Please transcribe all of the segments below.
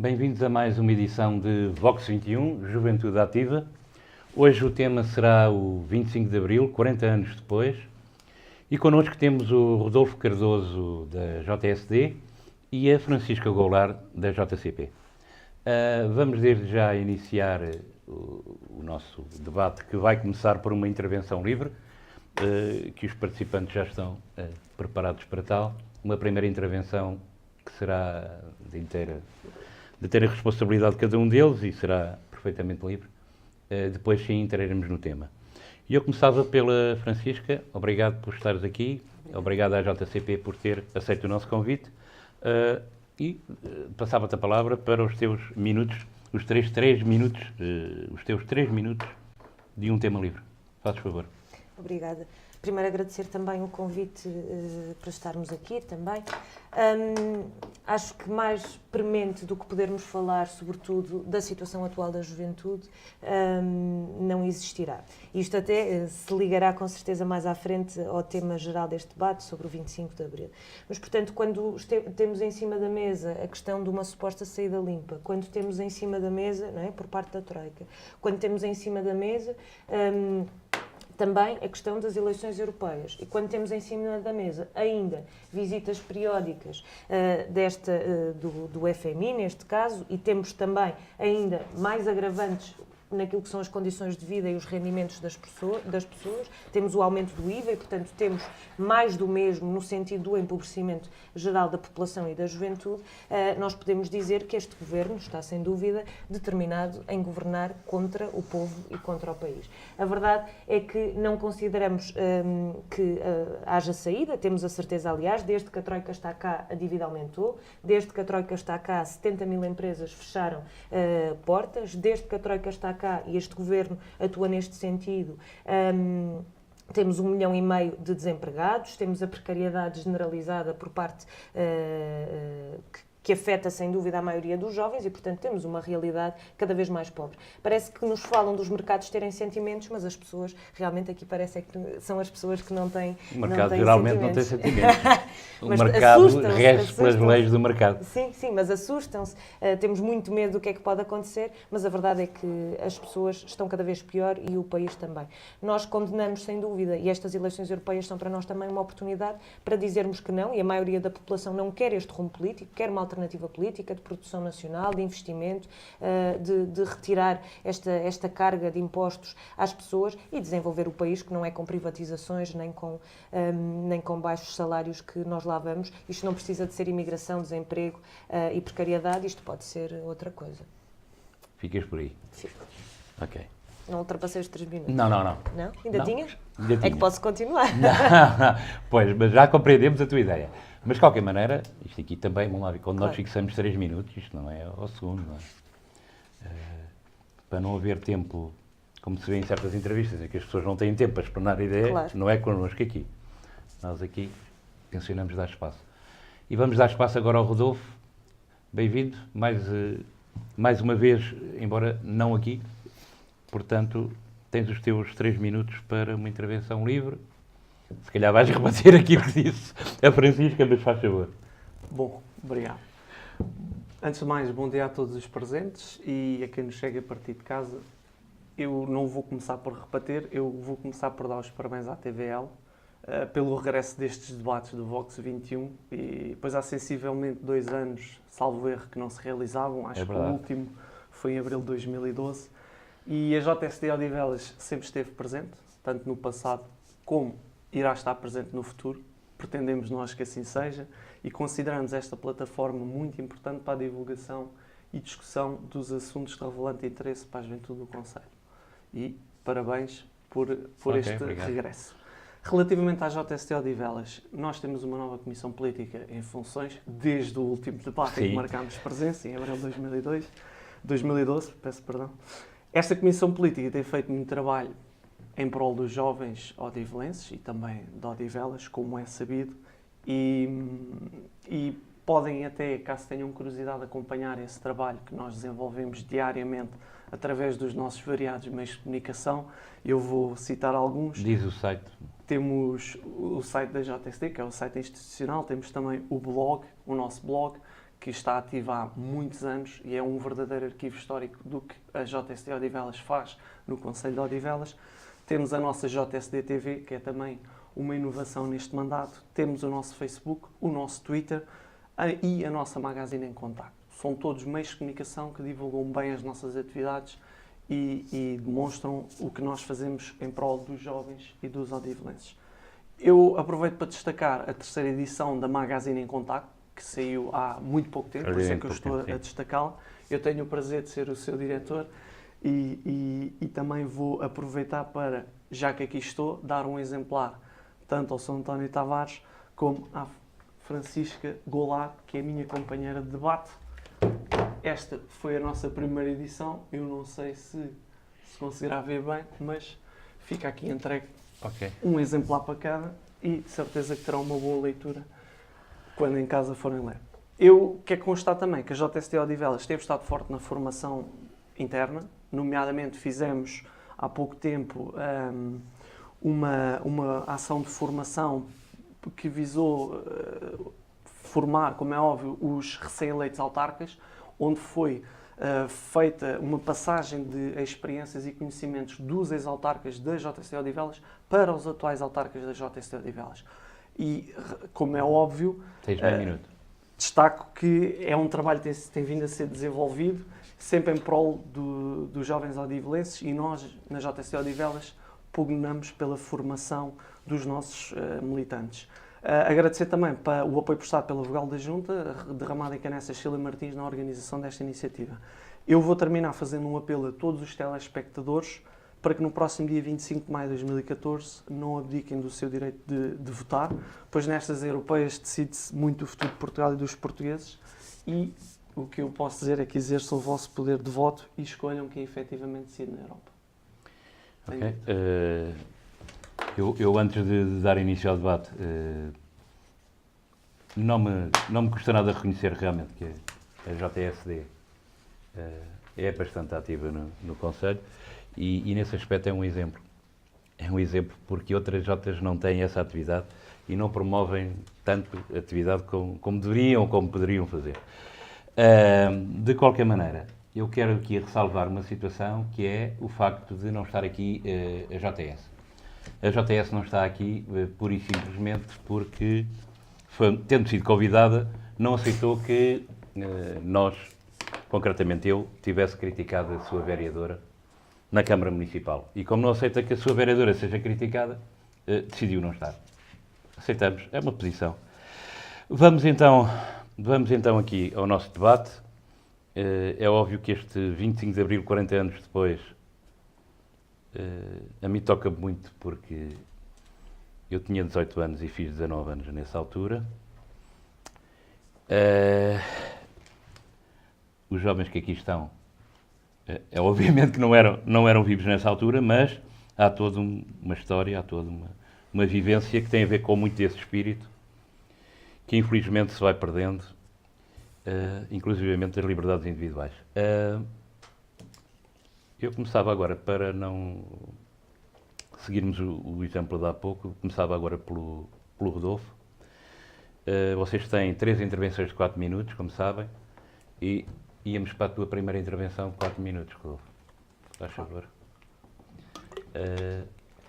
Bem-vindos a mais uma edição de Vox 21, Juventude Ativa. Hoje o tema será o 25 de Abril, 40 anos depois, e connosco temos o Rodolfo Cardoso, da JSD, e a Francisca Goulart, da JCP. Vamos desde já iniciar o nosso debate, que vai começar por uma intervenção livre, que os participantes já estão preparados para tal. Uma primeira intervenção que será de inteira responsabilidade de cada um deles e será perfeitamente livre. Depois sim entraremos no tema. E eu começava pela Francisca. Obrigado por estares aqui. Obrigado à JCP por ter aceito o nosso convite. E passava-te a palavra para os teus minutos, os teus 3 minutos de um tema livre. Fazes favor. Obrigada. Primeiro agradecer também o convite para estarmos aqui também. Acho que mais premente do que podermos falar, sobretudo, da situação atual da juventude, não existirá. Isto até se ligará com certeza mais à frente ao tema geral deste debate sobre o 25 de Abril. Mas, portanto, quando temos em cima da mesa a questão de uma suposta saída limpa, quando temos em cima da mesa, não é, por parte da Troika, quando temos em cima da mesa também a questão das eleições europeias. E quando temos em cima da mesa ainda visitas periódicas do FMI, neste caso, e temos também ainda mais agravantes naquilo que são as condições de vida e os rendimentos das pessoas, temos o aumento do IVA e, portanto, temos mais do mesmo no sentido do empobrecimento geral da população e da juventude, nós podemos dizer que este governo está, sem dúvida, determinado em governar contra o povo e contra o país. A verdade é que não consideramos que haja saída, temos a certeza, aliás, desde que a Troika está cá, a dívida aumentou, desde que a Troika está cá, 70 mil empresas fecharam portas, desde que a Troika está cá, e este governo atua neste sentido, temos 1,5 milhão de desempregados, temos a precariedade generalizada por parte que afeta, sem dúvida, a maioria dos jovens e, portanto, temos uma realidade cada vez mais pobre. Parece que nos falam dos mercados terem sentimentos, mas as pessoas, realmente aqui parece que são as pessoas que não têm sentimentos. O mercado geralmente não tem sentimentos. O mercado rege pelas leis do mercado. Sim, mas assustam-se, temos muito medo do que é que pode acontecer, mas a verdade é que as pessoas estão cada vez pior e o país também. Nós condenamos, sem dúvida, e estas eleições europeias são para nós também uma oportunidade para dizermos que não, e a maioria da população não quer este rumo político, quer uma alternativa política de produção nacional, de investimento, de retirar esta carga de impostos às pessoas e desenvolver o país, que não é com privatizações nem com baixos salários que nós lá vamos. Isto não precisa de ser imigração, desemprego e precariedade, isto pode ser outra coisa. Ficas por aí? Fico. Ok. Não ultrapassei os 3 minutos? Não. Não? Ainda não, tinhas? Ainda tinha. É que posso continuar. Não. Pois, mas já compreendemos a tua ideia. Mas, de qualquer maneira, isto aqui também, vamos lá ver, quando nós fixamos 3 minutos, isto não é ao segundo, não é? Para não haver tempo, como se vê em certas entrevistas, em que as pessoas não têm tempo para explanar a ideia, claro. Não é connosco aqui. Nós aqui tencionamos dar espaço. E vamos dar espaço agora ao Rodolfo. Bem-vindo, mais uma vez, embora não aqui. Portanto, tens os teus 3 minutos para uma intervenção livre. Se calhar vais rebater aquilo que disse a Francisca, mas faz favor. Bom, obrigado. Antes de mais, bom dia a todos os presentes e a quem nos chega a partir de casa. Eu não vou começar por rebater, eu vou começar por dar os parabéns à TVL pelo regresso destes debates do Vox 21. E depois há sensivelmente 2 anos, salvo erro, que não se realizavam. Acho que o último foi em abril de 2012. E a JSD Odivelas sempre esteve presente, tanto no passado como irá estar presente no futuro. Pretendemos nós que assim seja e consideramos esta plataforma muito importante para a divulgação e discussão dos assuntos de relevante interesse para a juventude do Concelho. E parabéns por este regresso. Relativamente à JST Odivelas, nós temos uma nova Comissão Política em funções desde o último debate em que marcámos presença, em abril de 2012. Esta Comissão Política tem feito muito trabalho em prol dos jovens odivelenses e também de Odivelas, como é sabido, e podem até, caso tenham curiosidade, acompanhar esse trabalho que nós desenvolvemos diariamente através dos nossos variados meios de comunicação. Eu vou citar alguns. Diz o site. Temos o site da JSD, que é o site institucional, temos também o blog, o nosso blog, que está ativa há muitos anos e é um verdadeiro arquivo histórico do que a JSD Odivelas faz no Concelho de Odivelas. Temos a nossa JSD TV, que é também uma inovação neste mandato. Temos o nosso Facebook, o nosso Twitter e a nossa Magazine em Contacto. São todos meios de comunicação que divulgam bem as nossas atividades e demonstram o que nós fazemos em prol dos jovens e dos odivelenses. Eu aproveito para destacar a terceira edição da Magazine em Contacto, que saiu há muito pouco tempo, por isso é que eu estou a destacá-la. Eu tenho o prazer de ser o seu diretor e também vou aproveitar para, já que aqui estou, dar um exemplar tanto ao São António Tavares como à Francisca Goulart, que é a minha companheira de debate. Esta foi a nossa primeira edição, eu não sei se conseguirá ver bem, mas fica aqui entregue um exemplar para cada e de certeza que terá uma boa leitura quando em casa forem ler. Eu quero constar também que a JSD Odivelas teve estado forte na formação interna, nomeadamente fizemos há pouco tempo uma ação de formação que visou formar, como é óbvio, os recém-eleitos autarcas, onde foi feita uma passagem de experiências e conhecimentos dos ex-autarcas da JSD Odivelas para os atuais autarcas da JSD Odivelas. E, como é óbvio, destaco que é um trabalho que tem vindo a ser desenvolvido sempre em prol dos jovens odivelenses e nós, na JSD Odivelas, pugnamos pela formação dos nossos militantes. Agradecer também o apoio prestado pela Vogal da Junta, derramado em Canessas Sheila Martins na organização desta iniciativa. Eu vou terminar fazendo um apelo a todos os telespectadores para que no próximo dia 25 de maio de 2014 não abdiquem do seu direito de votar, pois nestas europeias decide-se muito o futuro de Portugal e dos portugueses e o que eu posso dizer é que exerçam o vosso poder de voto e escolham quem efetivamente decide na Europa. Ok. Eu antes de dar início ao debate, não me custa nada reconhecer realmente que a JSD é bastante ativa no Concelho e nesse aspecto é um exemplo. É um exemplo porque outras Jotas não têm essa atividade e não promovem tanto a atividade como deveriam ou como poderiam fazer. De qualquer maneira, eu quero aqui ressalvar uma situação que é o facto de não estar aqui a JS. A JS não está aqui pura e simplesmente porque, tendo sido convidada, não aceitou que nós, concretamente eu, tivesse criticado a sua vereadora na Câmara Municipal. E como não aceita que a sua vereadora seja criticada, decidiu não estar. Aceitamos, é uma posição. Vamos então aqui ao nosso debate. É óbvio que este 25 de Abril, 40 anos depois, a mim toca muito porque eu tinha 18 anos e fiz 19 anos nessa altura. Os jovens que aqui estão, obviamente que não eram vivos nessa altura, mas há toda uma história, há toda uma vivência que tem a ver com muito desse espírito, que infelizmente se vai perdendo, inclusivamente das liberdades individuais. Eu começava agora, para não seguirmos o exemplo de há pouco, começava agora pelo Rodolfo. Vocês têm 3 intervenções de 4 minutos, como sabem, e íamos para a tua primeira intervenção de 4 minutos, Rodolfo. Faz favor.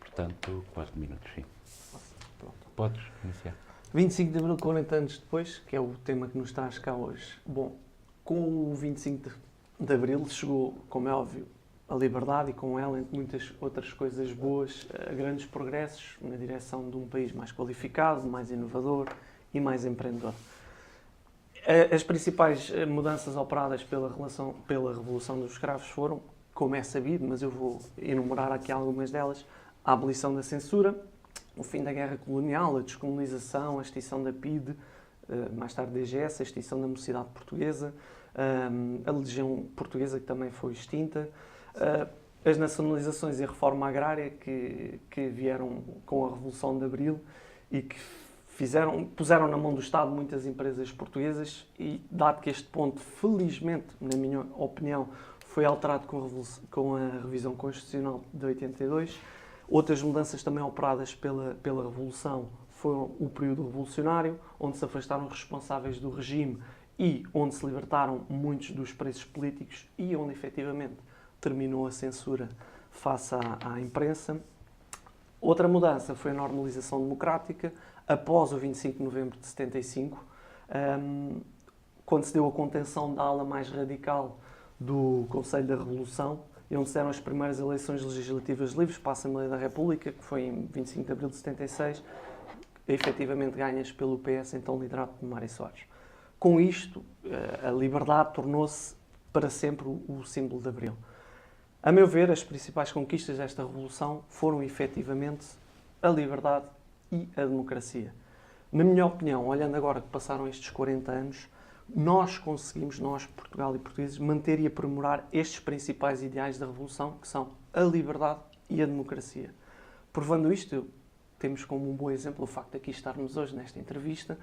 Portanto, 4 minutos, sim. Pronto. Podes iniciar. 25 de Abril, 40 anos depois, que é o tema que nos traz cá hoje. Bom, com o 25 de Abril chegou, como é óbvio, a liberdade e com ela, entre muitas outras coisas boas, grandes progressos na direção de um país mais qualificado, mais inovador e mais empreendedor. As principais mudanças operadas pela Revolução dos Escravos foram, como é sabido, mas eu vou enumerar aqui algumas delas, a abolição da censura, o fim da guerra colonial, a descolonização, a extinção da PIDE, mais tarde da DGS, a extinção da Mocidade Portuguesa, a Legião Portuguesa, que também foi extinta, as nacionalizações e a reforma agrária que vieram com a Revolução de Abril e que puseram na mão do Estado muitas empresas portuguesas e, dado que este ponto, felizmente, na minha opinião, foi alterado com a revisão constitucional de 82, outras mudanças também operadas pela Revolução foram o período revolucionário, onde se afastaram responsáveis do regime e onde se libertaram muitos dos presos políticos e onde efetivamente terminou a censura face à imprensa. Outra mudança foi a normalização democrática após o 25 de novembro de 75, quando se deu a contenção da ala mais radical do Conselho da Revolução e onde se deram as primeiras eleições legislativas livres para a Assembleia da República, que foi em 25 de abril de 76, efetivamente ganhas pelo PS, então liderado por Mário Soares. Com isto, a liberdade tornou-se para sempre o símbolo de Abril. A meu ver, as principais conquistas desta revolução foram efetivamente a liberdade e a democracia. Na minha opinião, olhando agora que passaram estes 40 anos, nós conseguimos, nós, Portugal e portugueses, manter e aprimorar estes principais ideais da revolução, que são a liberdade e a democracia. Provando isto, temos como um bom exemplo o facto de aqui estarmos hoje nesta entrevista,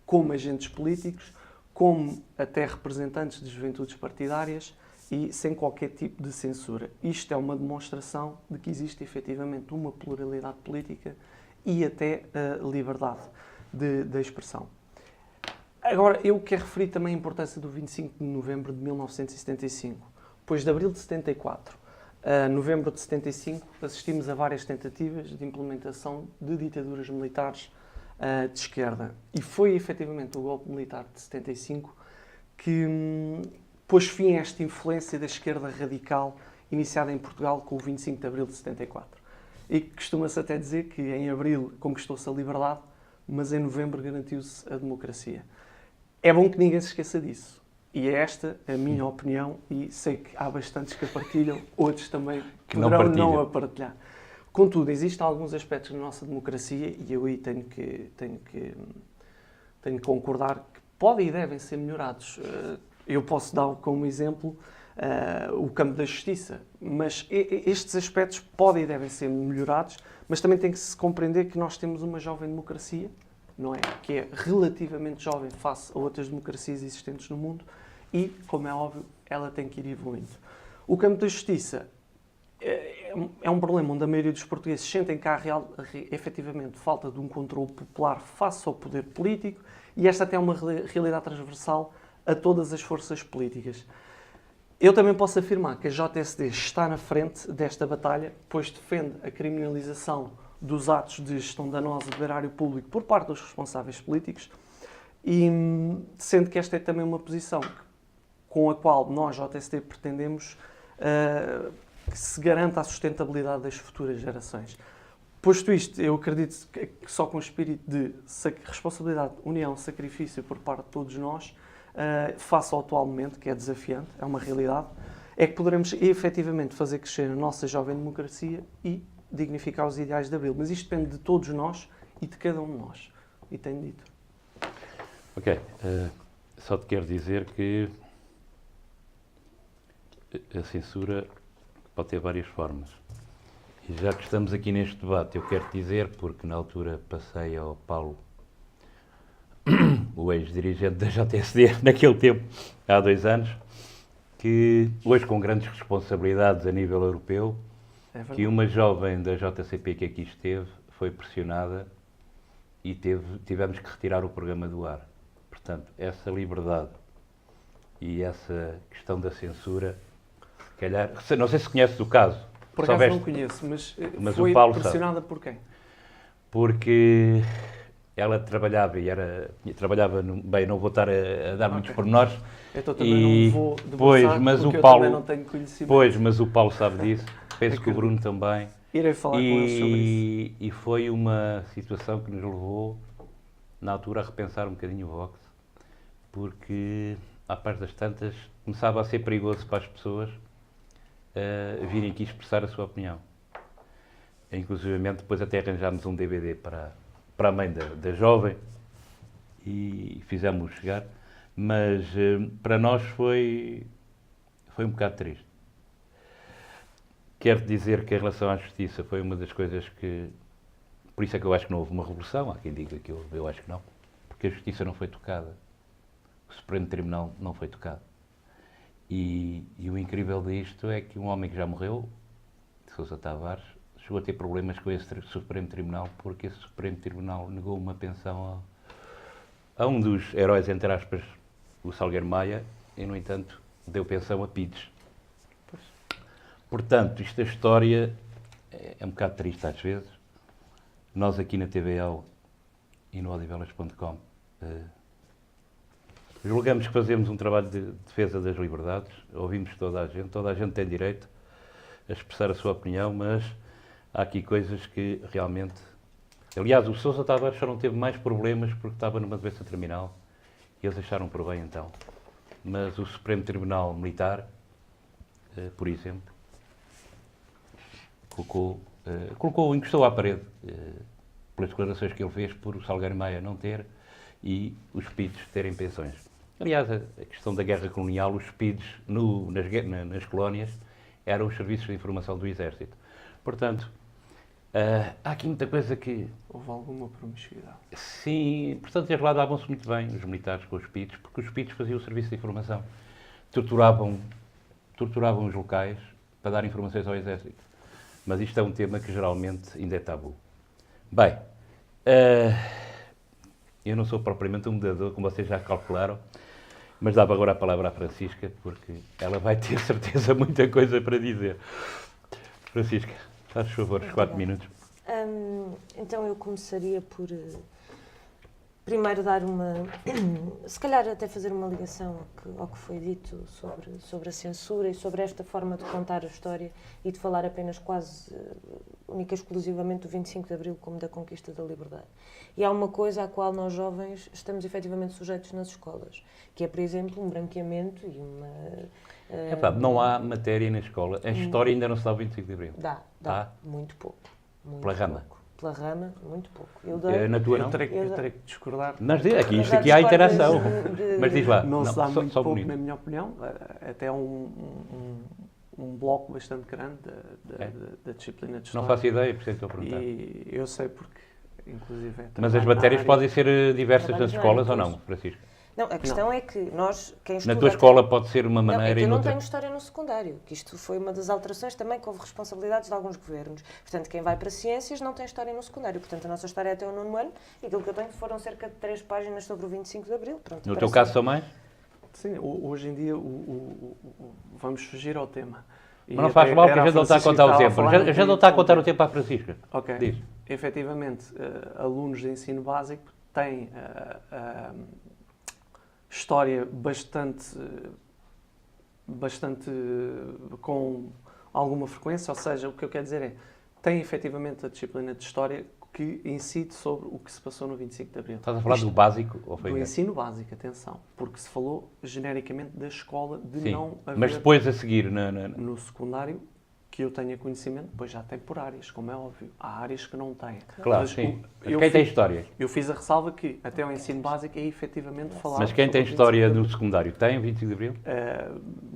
como agentes políticos, como até representantes de juventudes partidárias, e sem qualquer tipo de censura. Isto é uma demonstração de que existe efetivamente uma pluralidade política e até a liberdade de expressão. Agora, eu quero referir também a importância do 25 de novembro de 1975, pois de abril de 74 a novembro de 75 assistimos a várias tentativas de implementação de ditaduras militares de esquerda. E foi efetivamente o golpe militar de 75 que pôs fim a esta influência da esquerda radical iniciada em Portugal com o 25 de abril de 74. E costuma-se até dizer que em abril conquistou-se a liberdade, mas em novembro garantiu-se a democracia. É bom que ninguém se esqueça disso. E é esta a minha opinião, e sei que há bastantes que a partilham, outros também poderão não a partilhar. Contudo, existem alguns aspectos na nossa democracia, e eu aí tenho que concordar, que podem e devem ser melhorados. Eu posso dar como exemplo o campo da justiça, mas estes aspectos podem e devem ser melhorados, mas também tem que se compreender que nós temos uma jovem democracia, não é? Que é relativamente jovem face a outras democracias existentes no mundo e, como é óbvio, ela tem que ir evoluindo. O campo da justiça é um problema onde a maioria dos portugueses sentem que há efetivamente falta de um controle popular face ao poder político e esta até é uma realidade transversal a todas as forças políticas. Eu também posso afirmar que a JSD está na frente desta batalha, pois defende a criminalização dos atos de gestão danosa do erário público por parte dos responsáveis políticos e sendo que esta é também uma posição com a qual nós, JSD, pretendemos que se garanta a sustentabilidade das futuras gerações. Posto isto, eu acredito que só com o espírito de responsabilidade, união, sacrifício por parte de todos nós, face ao atual momento, que é desafiante, é uma realidade, é que poderemos efetivamente fazer crescer a nossa jovem democracia e dignificar os ideais de Abril. Mas isto depende de todos nós e de cada um de nós. E tenho dito. Ok. Só te quero dizer que a censura pode ter várias formas. E já que estamos aqui neste debate, eu quero dizer, porque na altura passei ao Paulo, o ex-dirigente da JSD, naquele tempo, há 2 anos, que hoje com grandes responsabilidades a nível europeu, que uma jovem da JCP que aqui esteve foi pressionada e tivemos que retirar o programa do ar. Portanto, essa liberdade e essa questão da censura, se calhar, não sei se conheces o caso. Por acaso não conheço, mas foi o Paulo pressionada sabe. por quem? Porque ela trabalhava bem, não vou estar a dar muitos pormenores. Então também não vou deboçar, mas porque o Paulo, também não tenho conhecimento. Pois, mas o Paulo sabe disso, penso que o Bruno também. Irei falar com eles sobre isso. E foi uma situação que nos levou, na altura, a repensar um bocadinho o Vox, porque, à parte das tantas, começava a ser perigoso para as pessoas virem aqui expressar a sua opinião. Inclusivamente, depois até arranjámos um DVD para a mãe da jovem e fizemos chegar, mas para nós foi um bocado triste. Quero dizer que em relação à justiça foi uma das coisas que, por isso é que eu acho que não houve uma revolução, há quem diga que houve, eu acho que não, porque a justiça não foi tocada, o Supremo Tribunal não foi tocado. E o incrível disto é que um homem que já morreu, Sousa Tavares, chegou a ter problemas com esse Supremo Tribunal porque esse Supremo Tribunal negou uma pensão a um dos heróis, entre aspas, o Salgueiro Maia e, no entanto, deu pensão a Pides. Portanto, isto da história é um bocado triste às vezes. Nós aqui na TVL e no odivelas.com julgamos que fazemos um trabalho de defesa das liberdades, ouvimos toda a gente tem direito a expressar a sua opinião, mas há aqui coisas que realmente... Aliás, o Sousa Tavares só não teve mais problemas porque estava numa doença terminal e eles acharam por bem então. Mas o Supremo Tribunal Militar, por exemplo, encostou à parede pelas declarações que ele fez por o Salgueiro Maia não ter e os PIDs terem pensões. Aliás, a questão da guerra colonial, os PIDs nas colónias eram os serviços de informação do Exército. Portanto, há aqui muita coisa que... Houve alguma promiscuidade? Sim, portanto, eles lá davam-se muito bem, os militares com os PIDs, porque os PIDs faziam o serviço de informação. Torturavam os locais para dar informações ao Exército. Mas isto é um tema que geralmente ainda é tabu. Bem, eu não sou propriamente um moderador, como vocês já calcularam, mas dava agora a palavra à Francisca, porque ela vai ter certeza muita coisa para dizer. Francisca, faz favor, os 4 minutos. Então eu começaria por primeiro dar se calhar até fazer uma ligação ao que foi dito sobre a censura e sobre esta forma de contar a história e de falar apenas quase única e exclusivamente do 25 de Abril como da conquista da liberdade. E há uma coisa à qual nós jovens estamos efetivamente sujeitos nas escolas, que é, por exemplo, um branqueamento e uma... não há matéria na escola. A história ainda não se dá o 25 de Abril. Dá. Muito pouco. Pela rama. Pela rama, muito pouco. Na tua não? Eu terei que discordar. Isto aqui há interação. Mas diz lá. Não se dá muito pouco, bonito. na minha opinião. Até um bloco bastante grande da disciplina de história. Não faço ideia, por isso é que estou a perguntar. E eu sei porque, inclusive... Mas as matérias podem ser diversas nas escolas ou não, Francisco? Não, a questão é que nós, quem estuda... Na tua escola pode ser uma maneira e noutra... eu não tenho história no secundário, que isto foi uma das alterações também que houve responsabilidades de alguns governos. Portanto, quem vai para ciências não tem história no secundário. Portanto, a nossa história é até o 9º ano e aquilo que eu tenho foram cerca de 3 páginas sobre o 25 de Abril. Pronto, no teu caso são mais? Sim, hoje em dia vamos fugir ao tema. Mas não faz mal, porque a gente não está a contar o tempo. A gente não está a contar o tempo à Francisca. Ok. Diz. Efetivamente, alunos de ensino básico têm história bastante com alguma frequência, ou seja, o que eu quero dizer é, tem efetivamente a disciplina de história que incide sobre o que se passou no 25 de Abril. Estás a falar do básico? Ou foi do ensino básico, atenção, porque se falou genericamente da escola, de Sim, não haver... mas depois a seguir... No secundário, que eu tenha conhecimento, depois já tem por áreas, como é óbvio. Há áreas que não têm. Claro, mas sim. Quem tem história? Eu fiz a ressalva que até o ensino básico é efetivamente falar... Mas quem tem história do secundário tem o 25 de Abril?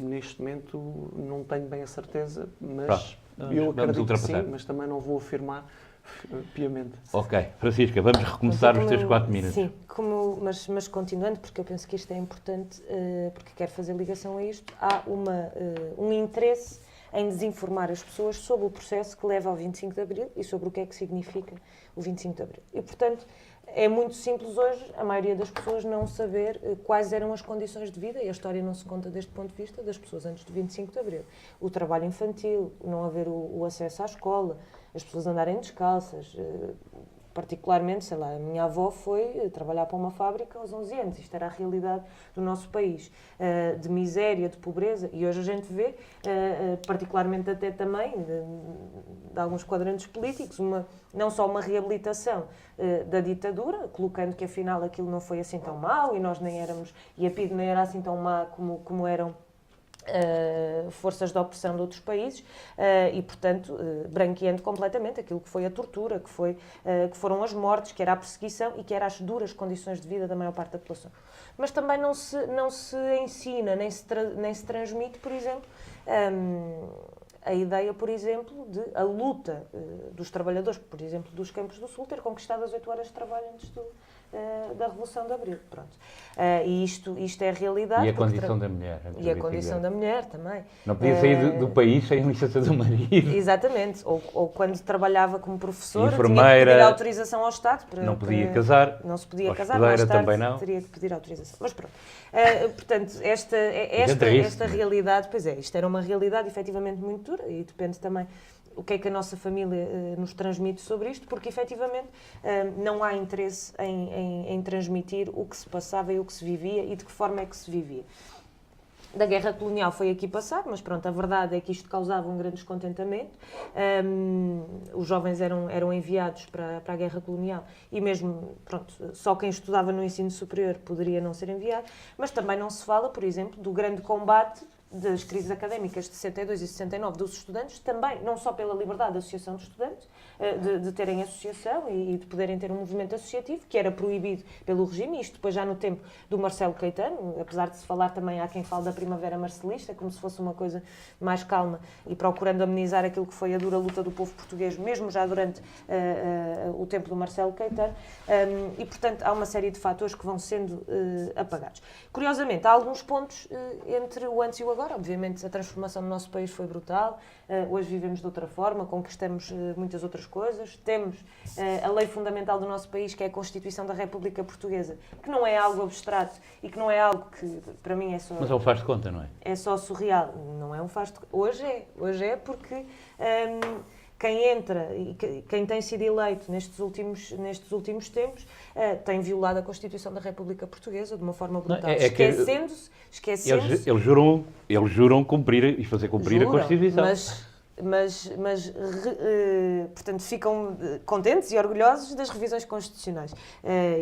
Neste momento não tenho bem a certeza, mas Pronto, eu vamos acredito que ultrapassar. sim, mas também não vou afirmar piamente. Ok. Francisca, vamos recomeçar os teus 4 minutos. Sim, mas continuando, porque eu penso que isto é importante, porque quero fazer ligação a isto, há um interesse em desinformar as pessoas sobre o processo que leva ao 25 de Abril e sobre o que é que significa o 25 de Abril. E, portanto, é muito simples hoje a maioria das pessoas não saber quais eram as condições de vida, e a história não se conta deste ponto de vista, das pessoas antes do 25 de Abril. O trabalho infantil, não haver o acesso à escola, as pessoas andarem descalças, particularmente, sei lá, a minha avó foi trabalhar para uma fábrica aos 11 anos. Isto era a realidade do nosso país, de miséria, de pobreza. E hoje a gente vê, particularmente até também, de alguns quadrantes políticos, não só uma reabilitação da ditadura, colocando que afinal aquilo não foi assim tão mau e nós nem éramos, e a PIDE nem era assim tão má como eram forças de opressão de outros países e, portanto, branqueando completamente aquilo que foi a tortura, que foram as mortes, que era a perseguição e que eram as duras condições de vida da maior parte da população. Mas também não se ensina, nem se transmite, por exemplo, a ideia, por exemplo, de a luta dos trabalhadores, por exemplo, dos Campos do Sul, ter conquistado as 8 horas de trabalho antes da Revolução de Abril. Pronto. E isto é a realidade. E a condição da mulher. E a condição da mulher também. Não podia sair do país sem a licença do marido. Exatamente. Ou quando trabalhava como professora, enfermeira, tinha que pedir autorização ao Estado. Não podia casar. Não se podia casar, mais tarde também não. teria que pedir autorização. Mas pronto. Portanto, esta realidade, pois é, isto era uma realidade efetivamente muito dura e depende também o que é que a nossa família nos transmite sobre isto, porque efetivamente não há interesse em transmitir o que se passava e o que se vivia e de que forma é que se vivia. Da guerra colonial foi aqui passar, mas pronto, a verdade é que isto causava um grande descontentamento. Os jovens eram enviados para a guerra colonial e mesmo, pronto, só quem estudava no ensino superior poderia não ser enviado, mas também não se fala, por exemplo, do grande combate das crises académicas de 62 e 69 dos estudantes, também, não só pela liberdade da associação de estudantes, de terem associação e de poderem ter um movimento associativo, que era proibido pelo regime, isto depois já no tempo do Marcelo Caetano, apesar de se falar também, há quem fale da Primavera Marcelista, como se fosse uma coisa mais calma e procurando amenizar aquilo que foi a dura luta do povo português, mesmo já durante o tempo do Marcelo Caetano, e portanto há uma série de fatores que vão sendo apagados. Curiosamente, há alguns pontos entre o antes e o agora. Obviamente a transformação do nosso país foi brutal, hoje vivemos de outra forma, conquistamos muitas outras coisas, temos a lei fundamental do nosso país, que é a Constituição da República Portuguesa, que não é algo abstrato e que não é algo que para mim é só... Mas é um faz de conta, não é? É só surreal, não é um faz de conta. Hoje é porque... quem entra e quem tem sido eleito nestes últimos tempos tem violado a Constituição da República Portuguesa de uma forma brutal, esquecendo-se... Eles juram cumprir e fazer cumprir a Constituição. Portanto, ficam contentes e orgulhosos das revisões constitucionais.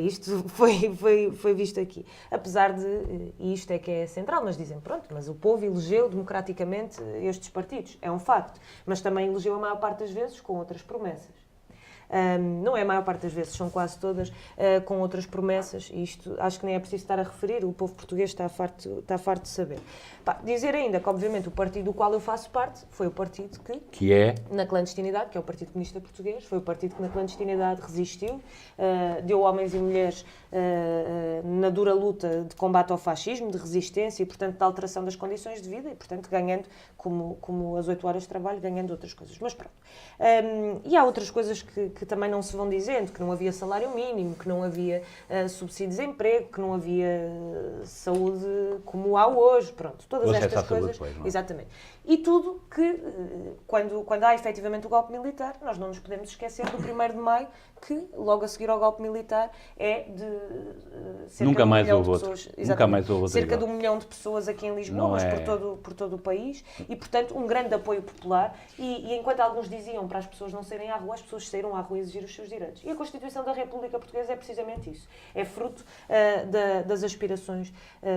Isto foi visto aqui. Apesar de, e isto é que é central, mas dizem, pronto, mas o povo elegeu democraticamente estes partidos. É um facto. Mas também elegeu a maior parte das vezes com outras promessas. Não é a maior parte das vezes, são quase todas com outras promessas, e isto acho que nem é preciso estar a referir, o povo português está farto de saber. Dizer ainda que, obviamente, o partido do qual eu faço parte foi o partido que é na clandestinidade, que é o Partido Comunista Português, foi o partido que na clandestinidade resistiu, deu homens e mulheres na dura luta de combate ao fascismo, de resistência e, portanto, de alteração das condições de vida e, portanto, ganhando, como as 8 horas de trabalho, ganhando outras coisas. Mas pronto. E há outras coisas que também não se vão dizendo, que não havia salário mínimo, que não havia subsídio de desemprego, que não havia saúde como há hoje, pronto, todas estas coisas. Depois, não é? Exatamente. E tudo que, quando há efetivamente o golpe militar, nós não nos podemos esquecer do 1º de Maio, que logo a seguir ao golpe militar é de cerca Nunca de 1 mais milhão houve de outro. pessoas. Nunca mais houve outro cerca igual. de 1 milhão de pessoas aqui em Lisboa, Não mas é... por todo o país, e portanto um grande apoio popular, e enquanto alguns diziam para as pessoas não saírem à rua, as pessoas saíram à rua exigir os seus direitos. E a Constituição da República Portuguesa é precisamente isso. É fruto das aspirações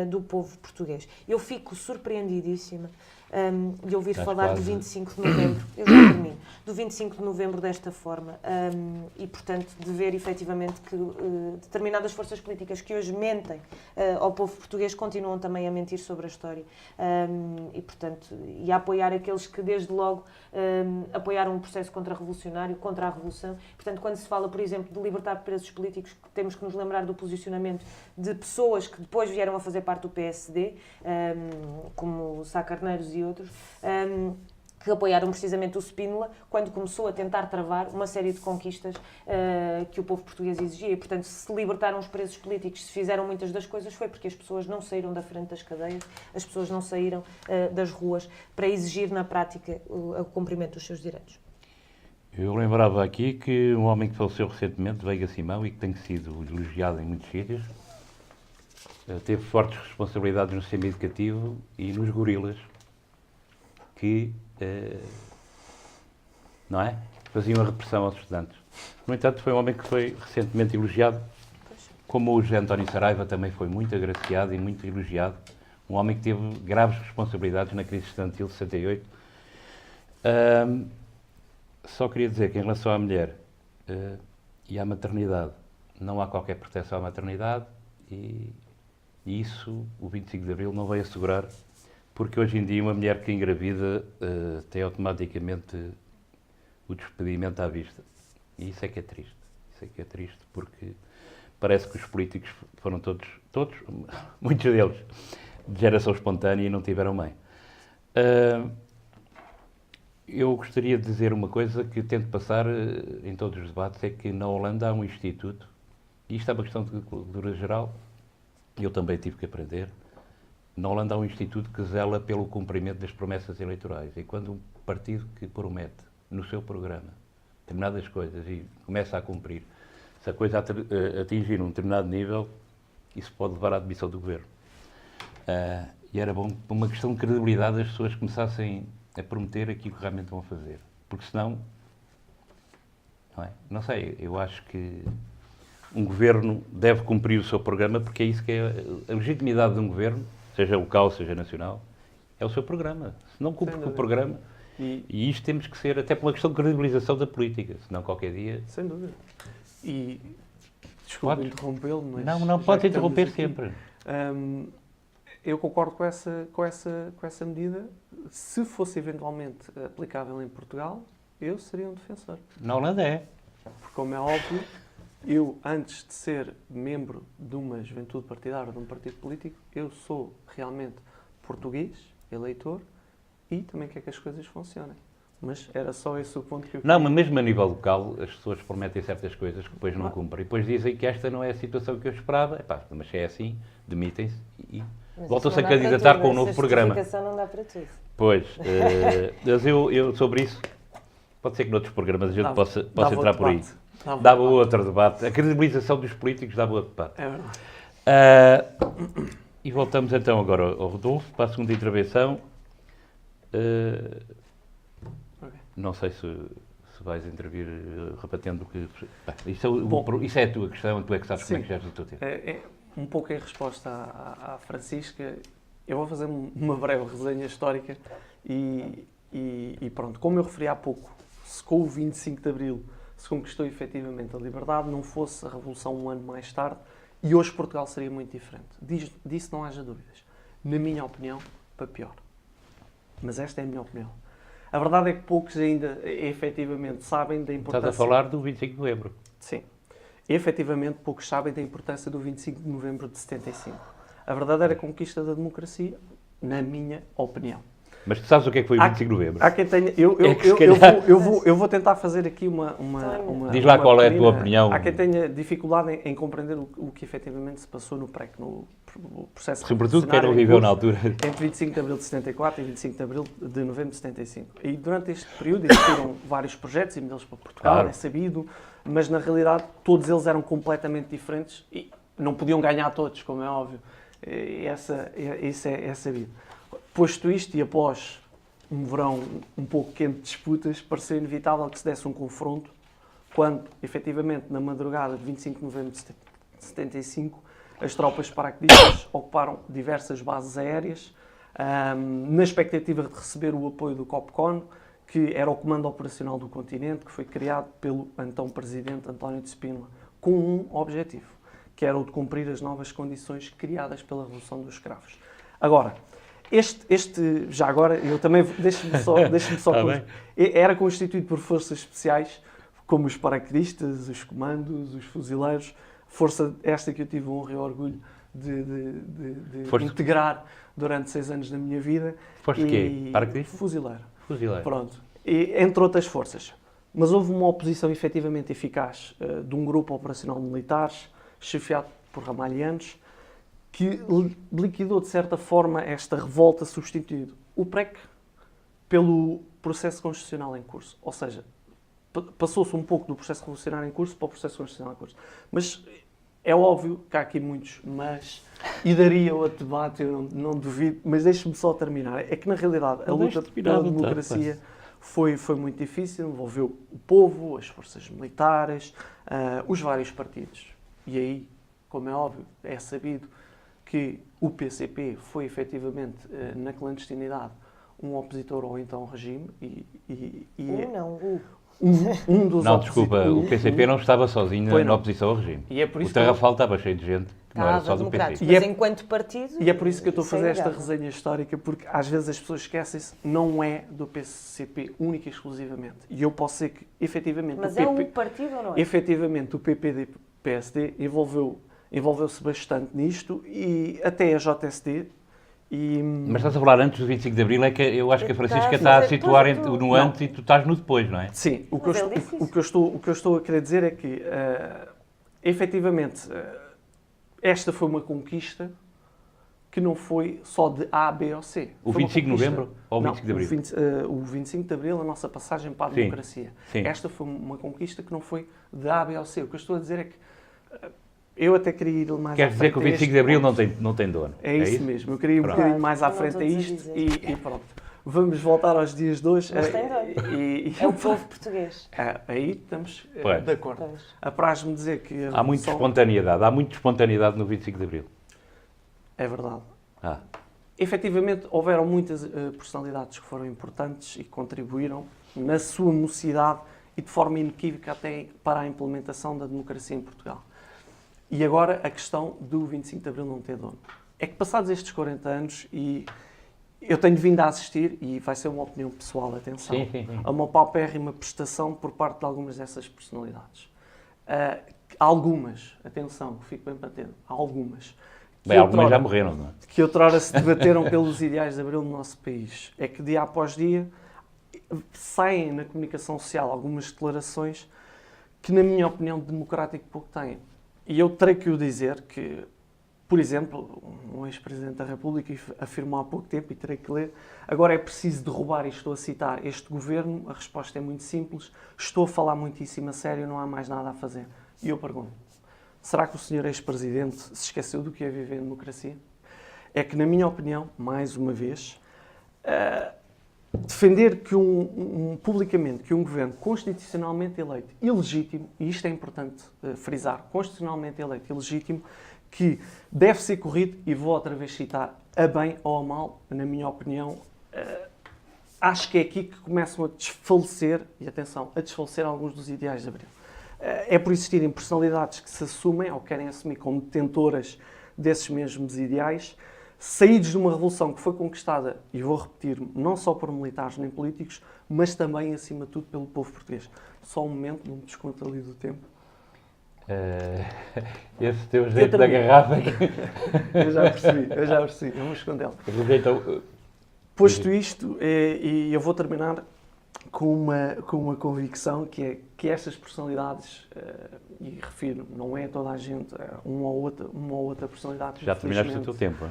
do povo português. Eu fico surpreendidíssima de ouvir falar do 25 de novembro, eu já termino, do 25 de novembro desta forma, e portanto de ver efetivamente que determinadas forças políticas que hoje mentem ao povo português continuam também a mentir sobre a história, e portanto, e a apoiar aqueles que desde logo apoiaram um processo contra-revolucionário, contra a revolução. Portanto, quando se fala, por exemplo, de libertar presos políticos, temos que nos lembrar do posicionamento de pessoas que depois vieram a fazer parte do PSD, como Sá Carneiros e outros, que apoiaram precisamente o Spínola quando começou a tentar travar uma série de conquistas que o povo português exigia. E, portanto, se libertaram os presos políticos, se fizeram muitas das coisas, foi porque as pessoas não saíram da frente das cadeias, as pessoas não saíram das ruas para exigir na prática o cumprimento dos seus direitos. Eu lembrava aqui que um homem que faleceu recentemente, Veiga Simão, e que tem sido elogiado em muitos sítios, teve fortes responsabilidades no sistema educativo e nos gorilas, que não é? Faziam a repressão aos estudantes. No entanto, foi um homem que foi recentemente elogiado, como o José António Saraiva também foi muito agraciado e muito elogiado, um homem que teve graves responsabilidades na crise estudantil de 68. Só queria dizer que em relação à mulher e à maternidade, não há qualquer proteção à maternidade e isso o 25 de Abril não vai assegurar Porque hoje em dia uma mulher que engravida tem automaticamente o despedimento à vista. E isso é que é triste. Isso é que é triste porque parece que os políticos foram todos, muitos deles, de geração espontânea e não tiveram mãe. Eu gostaria de dizer uma coisa que tento passar em todos os debates, é que na Holanda há um instituto, e isto é uma questão de cultura geral, e eu também tive que aprender. Na Holanda há um instituto que zela pelo cumprimento das promessas eleitorais. E quando um partido que promete no seu programa determinadas coisas e começa a cumprir, se a coisa atingir um determinado nível, isso pode levar à demissão do governo. E era bom, por uma questão de credibilidade, as pessoas começassem a prometer aquilo que realmente vão fazer. Porque senão, não é? Não sei, eu acho que um governo deve cumprir o seu programa, porque é isso que é a legitimidade de um governo, seja local, seja nacional, é o seu programa. Se não cumpre com o programa, e isto temos que ser até por uma questão de credibilização da política, senão qualquer dia... Sem dúvida. E, desculpe interrompê-lo, mas... Não, pode interromper sempre. Eu concordo com essa medida. Se fosse eventualmente aplicável em Portugal, eu seria um defensor. Na Holanda é. Porque, como é óbvio, eu, antes de ser membro de uma juventude partidária, de um partido político, eu sou realmente português, eleitor, e também quero que as coisas funcionem. Mas era só esse o ponto que eu queria. Não, mas mesmo a nível local, as pessoas prometem certas coisas que depois não cumprem. E depois dizem que esta não é a situação que eu esperava. Epá, mas se é assim, demitem-se e voltam-se a candidatar com um novo programa. A justificação não dá para tudo. Pois, mas eu sobre isso, pode ser que noutros programas a gente possa entrar por aí. Dava outro debate. A credibilização dos políticos dava outro debate. É verdade. E voltamos então agora ao Rodolfo, para a segunda intervenção. Não sei se vais intervir rebatendo o que... Isso é a tua questão, tu é que sabes como é que geres o teu tempo. Um pouco em resposta à Francisca, eu vou fazer uma breve resenha histórica e pronto. Como eu referi há pouco, se com o 25 de Abril se conquistou efetivamente a liberdade, não fosse a Revolução um ano mais tarde, e hoje Portugal seria muito diferente. Disso não haja dúvidas. Na minha opinião, para pior. Mas esta é a minha opinião. A verdade é que poucos ainda, efetivamente, sabem da importância... Estás a falar do 25 de novembro. Sim. Efetivamente, poucos sabem da importância do 25 de novembro de 75. A verdadeira conquista da democracia, na minha opinião. Mas tu sabes o que é que foi o 25 de novembro? Há quem tenha... Eu vou tentar fazer aqui uma Diz lá qual é a tua pequena... opinião. Há quem tenha dificuldade em compreender o que efetivamente se passou no PREC, no processo sobretudo quem não viveu na altura. Entre 25 de abril de 74 e 25 de abril de novembro de 75. E durante este período existiram vários projetos e modelos para Portugal, claro. É sabido, mas na realidade todos eles eram completamente diferentes e não podiam ganhar todos, como é óbvio. Isso é sabido. Posto isto e após um verão um pouco quente de disputas, pareceu inevitável que se desse um confronto quando, efetivamente, na madrugada de 25 de novembro de 75, as tropas paraquedistas ocuparam diversas bases aéreas na expectativa de receber o apoio do COPCON, que era o Comando Operacional do Continente, que foi criado pelo então Presidente António de Spínola, com um objetivo, que era o de cumprir as novas condições criadas pela Revolução dos Escravos. Agora, já agora, eu também, deixe-me só era constituído por forças especiais, como os paraquedistas, os comandos, os fuzileiros, força esta que eu tive o honra e o orgulho de integrar durante 6 anos da minha vida. Foste o quê? Paraquedista? Fuzileiro. Fuzileiro. Pronto. E, entre outras forças. Mas houve uma oposição efetivamente eficaz de um grupo operacional de militares, chefiado por ramalhianos, que liquidou, de certa forma, esta revolta, substituindo o PREC pelo processo constitucional em curso. Ou seja, passou-se um pouco do processo revolucionário em curso para o processo constitucional em curso. Mas é óbvio que há aqui muitos mas, e daria outro debate, eu não duvido, mas deixe-me só terminar. É que, na realidade, a luta pela democracia foi muito difícil, envolveu o povo, as forças militares, os vários partidos. E aí, como é óbvio, é sabido que o PCP foi efetivamente, na clandestinidade, um opositor ao então regime Não, desculpa, o PCP não estava sozinho na oposição ao regime. E é por isso o Tarrafal estava cheio de gente Não era estava só do democráticos, PC. mas enquanto partido... E é por isso que eu estou a fazer esta inegável. resenha histórica, porque às vezes as pessoas esquecem-se, não é do PCP única e exclusivamente. E eu posso ser que, efetivamente, Mas o é PP, um partido ou não é? efetivamente, o PPD-PSD envolveu-se bastante nisto, e até a JSD. Mas estás a falar antes do 25 de Abril, é que eu acho que a Francisca Estás está a a situar dizer tudo. no antes e tu estás no depois, não é? Sim, o que, Mas ele disse isso. o que eu estou a querer dizer é que, efetivamente, esta foi uma conquista que não foi só de A, B ou C. O Foi uma 25 de conquista- novembro ou o 25 de abril? O 25 de Abril, a nossa passagem para a Sim, democracia. sim. Esta foi uma conquista que não foi de A, B ou C. O que eu estou a dizer é que eu até queria ir mais Queres à dizer que o frente a 25 este de Abril ponto. não tem dono? É isso mesmo. Eu queria ir um Pronto. bocadinho mais à Não frente a todos a isto dizer. e pronto. Vamos voltar aos dias de hoje. Mas tem dono. E- É o povo português. Aí estamos Pois. de acordo. Pois. Apraz-me dizer que a Há muita revolução- há muita espontaneidade no 25 de Abril. É verdade. Ah, Efetivamente, houveram muitas personalidades que foram importantes e que contribuíram na sua mocidade e de forma inequívoca até para a implementação da democracia em Portugal. E agora a questão do 25 de Abril não ter dono. É que passados estes 40 anos, e eu tenho vindo a assistir, e vai ser uma opinião pessoal, atenção, sim. a uma paupérrima prestação por parte de algumas dessas personalidades. Algumas, atenção, que fico bem patente, algumas. que Bem, algumas já outrora- morreram, não é? que outrora se debateram pelos ideais de Abril no nosso país. É que dia após dia saem na comunicação social algumas declarações que, na minha opinião, democrático pouco têm. E eu terei que o dizer que, por exemplo, um ex-presidente da República afirmou há pouco tempo, e terei que ler, agora é preciso derrubar, e estou a citar, este governo. A resposta é muito simples, estou a falar muitíssimo a sério, não há mais nada a fazer. E eu pergunto, será que o senhor ex-presidente se esqueceu do que é viver em democracia? É que, na minha opinião, mais uma vez, defender que publicamente que um governo constitucionalmente eleito e legítimo, e isto é importante frisar, constitucionalmente eleito e legítimo, que deve ser corrido, e vou outra vez citar, a bem ou a mal, na minha opinião, acho que é aqui que começam a desfalecer, e atenção, a desfalecer alguns dos ideais de Abril. É por existirem personalidades que se assumem ou querem assumir como detentoras desses mesmos ideais, saídos de uma revolução que foi conquistada, e vou repetir, não só por militares nem políticos, mas também, acima de tudo, pelo povo português. Só um momento, não me desconto ali do tempo. Esse teu jeito da termino. garrafa. Eu já percebi, eu vou escondê-lo. Então, Posto isto, e eu vou terminar com uma convicção, que é que estas personalidades, e refiro, não é toda a gente, uma ou outra personalidade, já terminaste o teu tempo.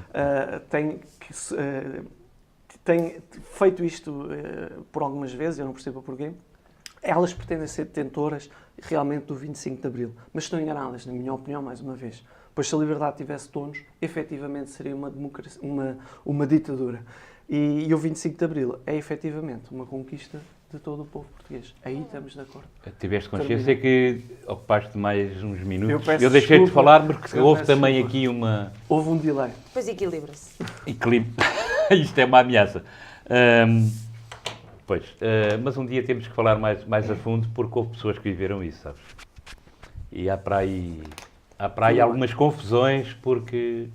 tem feito isto por algumas vezes, eu não percebo porquê. Elas pretendem ser detentoras realmente do 25 de Abril, mas estão enganadas, na minha opinião, mais uma vez. Pois se a liberdade tivesse donos, efetivamente seria uma democracia, uma ditadura. E o 25 de Abril é efetivamente uma conquista de todo o povo português. Aí estamos de acordo. Tiveste consciência que ocupaste mais uns minutos. peço Eu deixei de desculpa. falar porque Eu houve peço também desculpa. aqui uma Houve um delay. Depois equilibra-se. equilíbrio. Isto é uma ameaça. Mas um dia temos que falar mais a fundo, porque houve pessoas que viveram isso, sabes? E há para aí algumas confusões, porque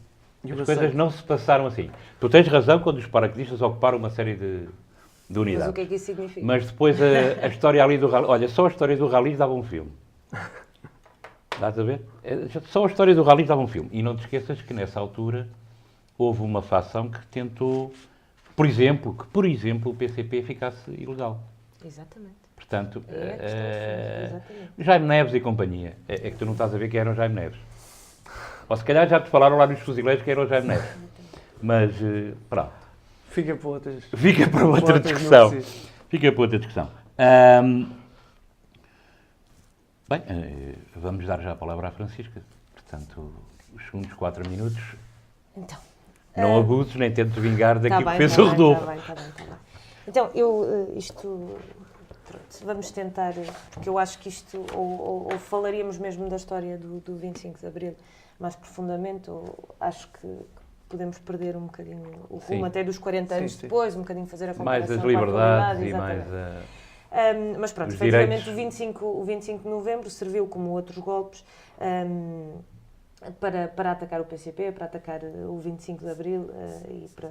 Eu as coisas aceito. não se passaram assim. Tu tens razão quando os paraquedistas ocuparam uma série de Mas unidades. o que é que isso significa? Mas depois a história ali do rally... Olha, só a história do rally dava um filme. Estás a ver? Só a história do rally dava um filme. E não te esqueças que nessa altura houve uma facção que tentou, por exemplo, o PCP ficasse ilegal. Exatamente. Portanto, É a questão, exatamente. Jaime Neves e companhia. É que tu não estás a ver que eram Jaime Neves. Ou se calhar já te falaram lá nos fuzileiros que eram Jaime Neves. Mas, pronto. Fica para outras. Fica para outra outras discussão. notícias. Fica para outra discussão. Bem, vamos dar já a palavra à Francisca. Portanto, os segundos 4 minutos. Então. Não abuses, nem tentes vingar daquilo Tá que bem, fez tá o bem, Rodolfo. tá bem. Então, pronto, vamos tentar, porque eu acho que isto, ou falaríamos mesmo da história do 25 de Abril mais profundamente, ou acho que podemos perder um bocadinho o rumo Sim. até dos 40 anos Sim. depois, um bocadinho fazer a Mais comparação as com a liberdades atualidade, e mais exatamente. Mas pronto, os efetivamente direitos. o 25 de novembro serviu, como outros golpes, para atacar o PCP, para atacar o 25 de Abril e para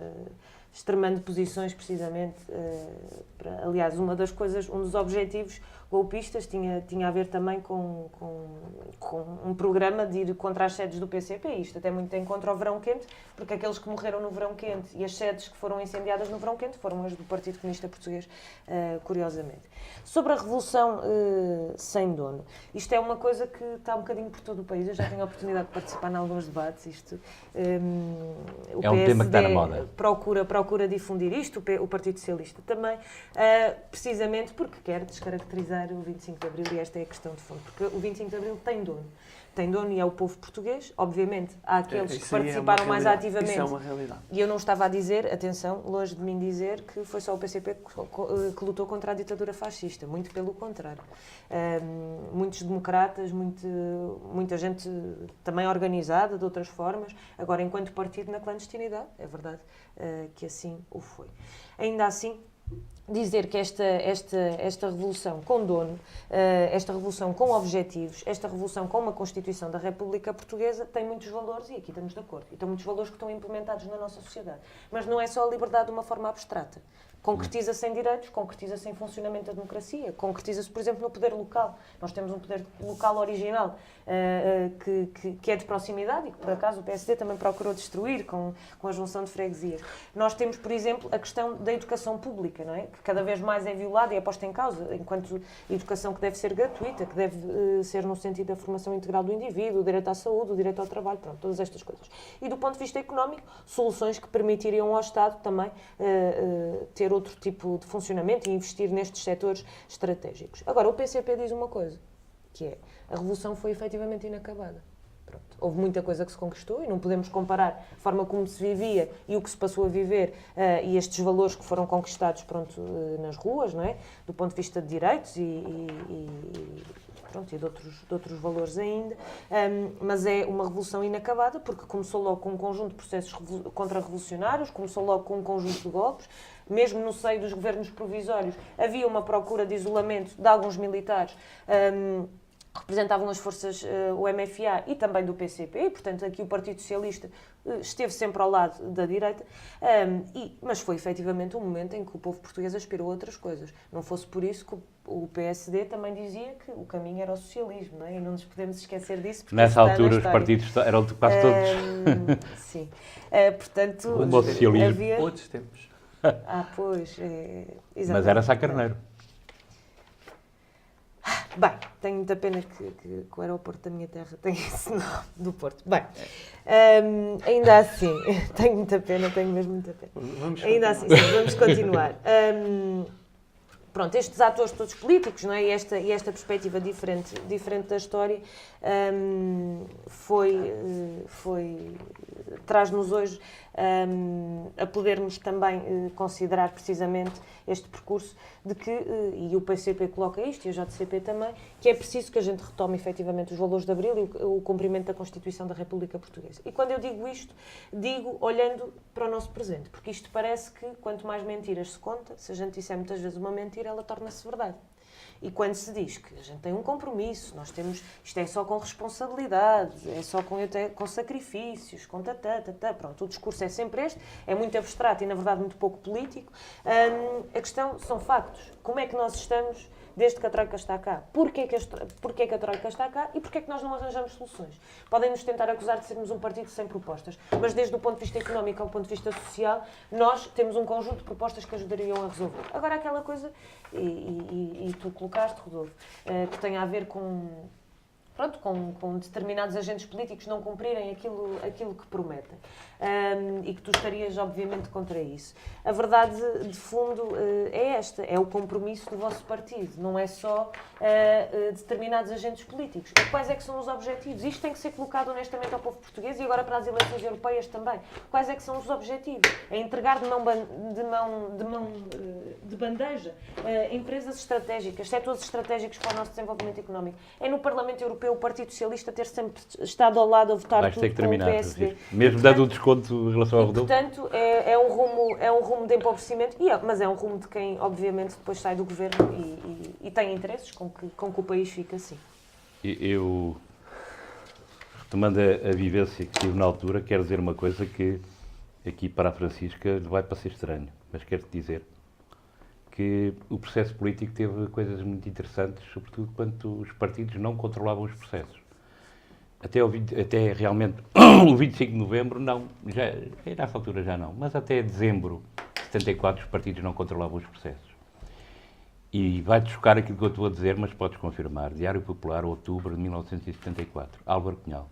extremando posições precisamente aliás, um dos objetivos golpistas tinha a ver também com um programa de ir contra as sedes do PCP, isto até muito em contra o Verão Quente, porque aqueles que morreram no Verão Quente e as sedes que foram incendiadas no Verão Quente foram as do Partido Comunista Português, curiosamente. Sobre a Revolução sem dono, isto é uma coisa que está um bocadinho por todo o país, eu já tenho a oportunidade de participar em alguns debates, isto o é um tema que está na moda. Procura difundir isto, o Partido Socialista também, precisamente porque quer descaracterizar o 25 de Abril, e esta é a questão de fundo, porque o 25 de Abril tem dono. Tem dono e é o povo português. Obviamente, há aqueles que participaram mais ativamente. Isso é uma realidade. E eu não estava a dizer, atenção, longe de mim dizer que foi só o PCP que lutou contra a ditadura fascista. Muito pelo contrário. Muitos democratas, muita gente também organizada de outras formas. Agora, enquanto partido na clandestinidade, é verdade que assim o foi. Ainda assim, dizer que esta revolução com dono, esta revolução com objetivos, esta revolução com uma Constituição da República Portuguesa tem muitos valores, e aqui estamos de acordo, e tem muitos valores que estão implementados na nossa sociedade. Mas não é só a liberdade de uma forma abstrata. Concretiza-se em direitos, concretiza-se em funcionamento da democracia, concretiza-se, por exemplo, no poder local. Nós temos um poder local original que é de proximidade e que, por acaso, o PSD também procurou destruir com a junção de freguesias. Nós temos, por exemplo, a questão da educação pública, não é? Que cada vez mais é violada e é posta em causa, enquanto educação que deve ser gratuita, que deve ser no sentido da formação integral do indivíduo, o direito à saúde, o direito ao trabalho, pronto, todas estas coisas. E do ponto de vista económico, soluções que permitiriam ao Estado também ter outro tipo de funcionamento e investir nestes setores estratégicos. Agora, o PCP diz uma coisa, que é, a revolução foi efetivamente inacabada. Pronto. Houve muita coisa que se conquistou e não podemos comparar a forma como se vivia e o que se passou a viver e estes valores que foram conquistados nas ruas, não é? Do ponto de vista de direitos e de outros valores ainda, mas é uma revolução inacabada porque começou logo com um conjunto de processos contra-revolucionários, começou logo com um conjunto de golpes, mesmo no seio dos governos provisórios havia uma procura de isolamento de alguns militares que representavam as forças, o MFA e também do PCP, e, portanto, aqui o Partido Socialista esteve sempre ao lado da direita, mas foi efetivamente um momento em que o povo português aspirou a outras coisas. Não fosse por isso que o PSD também dizia que o caminho era o socialismo, não é? E não nos podemos esquecer disso. Nessa altura os partidos eram quase todos... Sim. Portanto, havia... Outros tempos. Pois. Mas era Sá Carneiro. Bem, tenho muita pena que o aeroporto da minha terra tenha esse nome do Porto. Bem, ainda assim, tenho muita pena, tenho mesmo muita pena. Ainda assim, sim, vamos continuar. Pronto, estes atores todos políticos, não é? E esta perspectiva diferente da história traz-nos hoje a podermos também considerar precisamente este percurso de que, e o PCP coloca isto, e a JCP também, que é preciso que a gente retome efetivamente os valores de Abril e o cumprimento da Constituição da República Portuguesa. E quando eu digo isto, digo olhando para o nosso presente, porque isto parece que quanto mais mentiras se conta, se a gente disser muitas vezes uma mentira, ela torna-se verdade. E quando se diz que a gente tem um compromisso, isto é só com responsabilidade, é só com sacrifícios, com pronto, o discurso é sempre este, é muito abstrato e, na verdade, muito pouco político. A questão são factos. Como é que nós estamos desde que a Troika está cá? Porquê que a Troika está cá e porquê é que nós não arranjamos soluções? Podem-nos tentar acusar de sermos um partido sem propostas, mas desde o ponto de vista económico ao ponto de vista social, nós temos um conjunto de propostas que ajudariam a resolver. Agora, aquela coisa, e tu colocaste, Rodolfo, que tem a ver com determinados agentes políticos não cumprirem aquilo que prometem. E que tu estarias, obviamente, contra isso. A verdade, de fundo, é esta. É o compromisso do vosso partido. Não é só determinados agentes políticos. Quais é que são os objetivos? Isto tem que ser colocado honestamente ao povo português e agora para as eleições europeias também. Quais é que são os objetivos? É entregar de bandeja empresas estratégicas, setores estratégicos para o nosso desenvolvimento económico. É no Parlamento Europeu o Partido Socialista ter sempre estado ao lado a votar tudo com o PSD. Mesmo dado o desconto em relação ao Rodolfo. Portanto, é um rumo de empobrecimento, mas é um rumo de quem, obviamente, depois sai do governo e tem interesses com que o país fique assim. Eu tomando a vivência que tive na altura, quero dizer uma coisa que aqui para a Francisca vai parecer estranho, mas quero-te dizer que o processo político teve coisas muito interessantes, sobretudo quando os partidos não controlavam os processos. Até realmente o 25 de novembro, não, já, nessa altura já não, mas até dezembro de 74 os partidos não controlavam os processos. E vai-te chocar aquilo que eu estou a dizer, mas podes confirmar. Diário Popular, outubro de 1974. Álvaro Cunhal.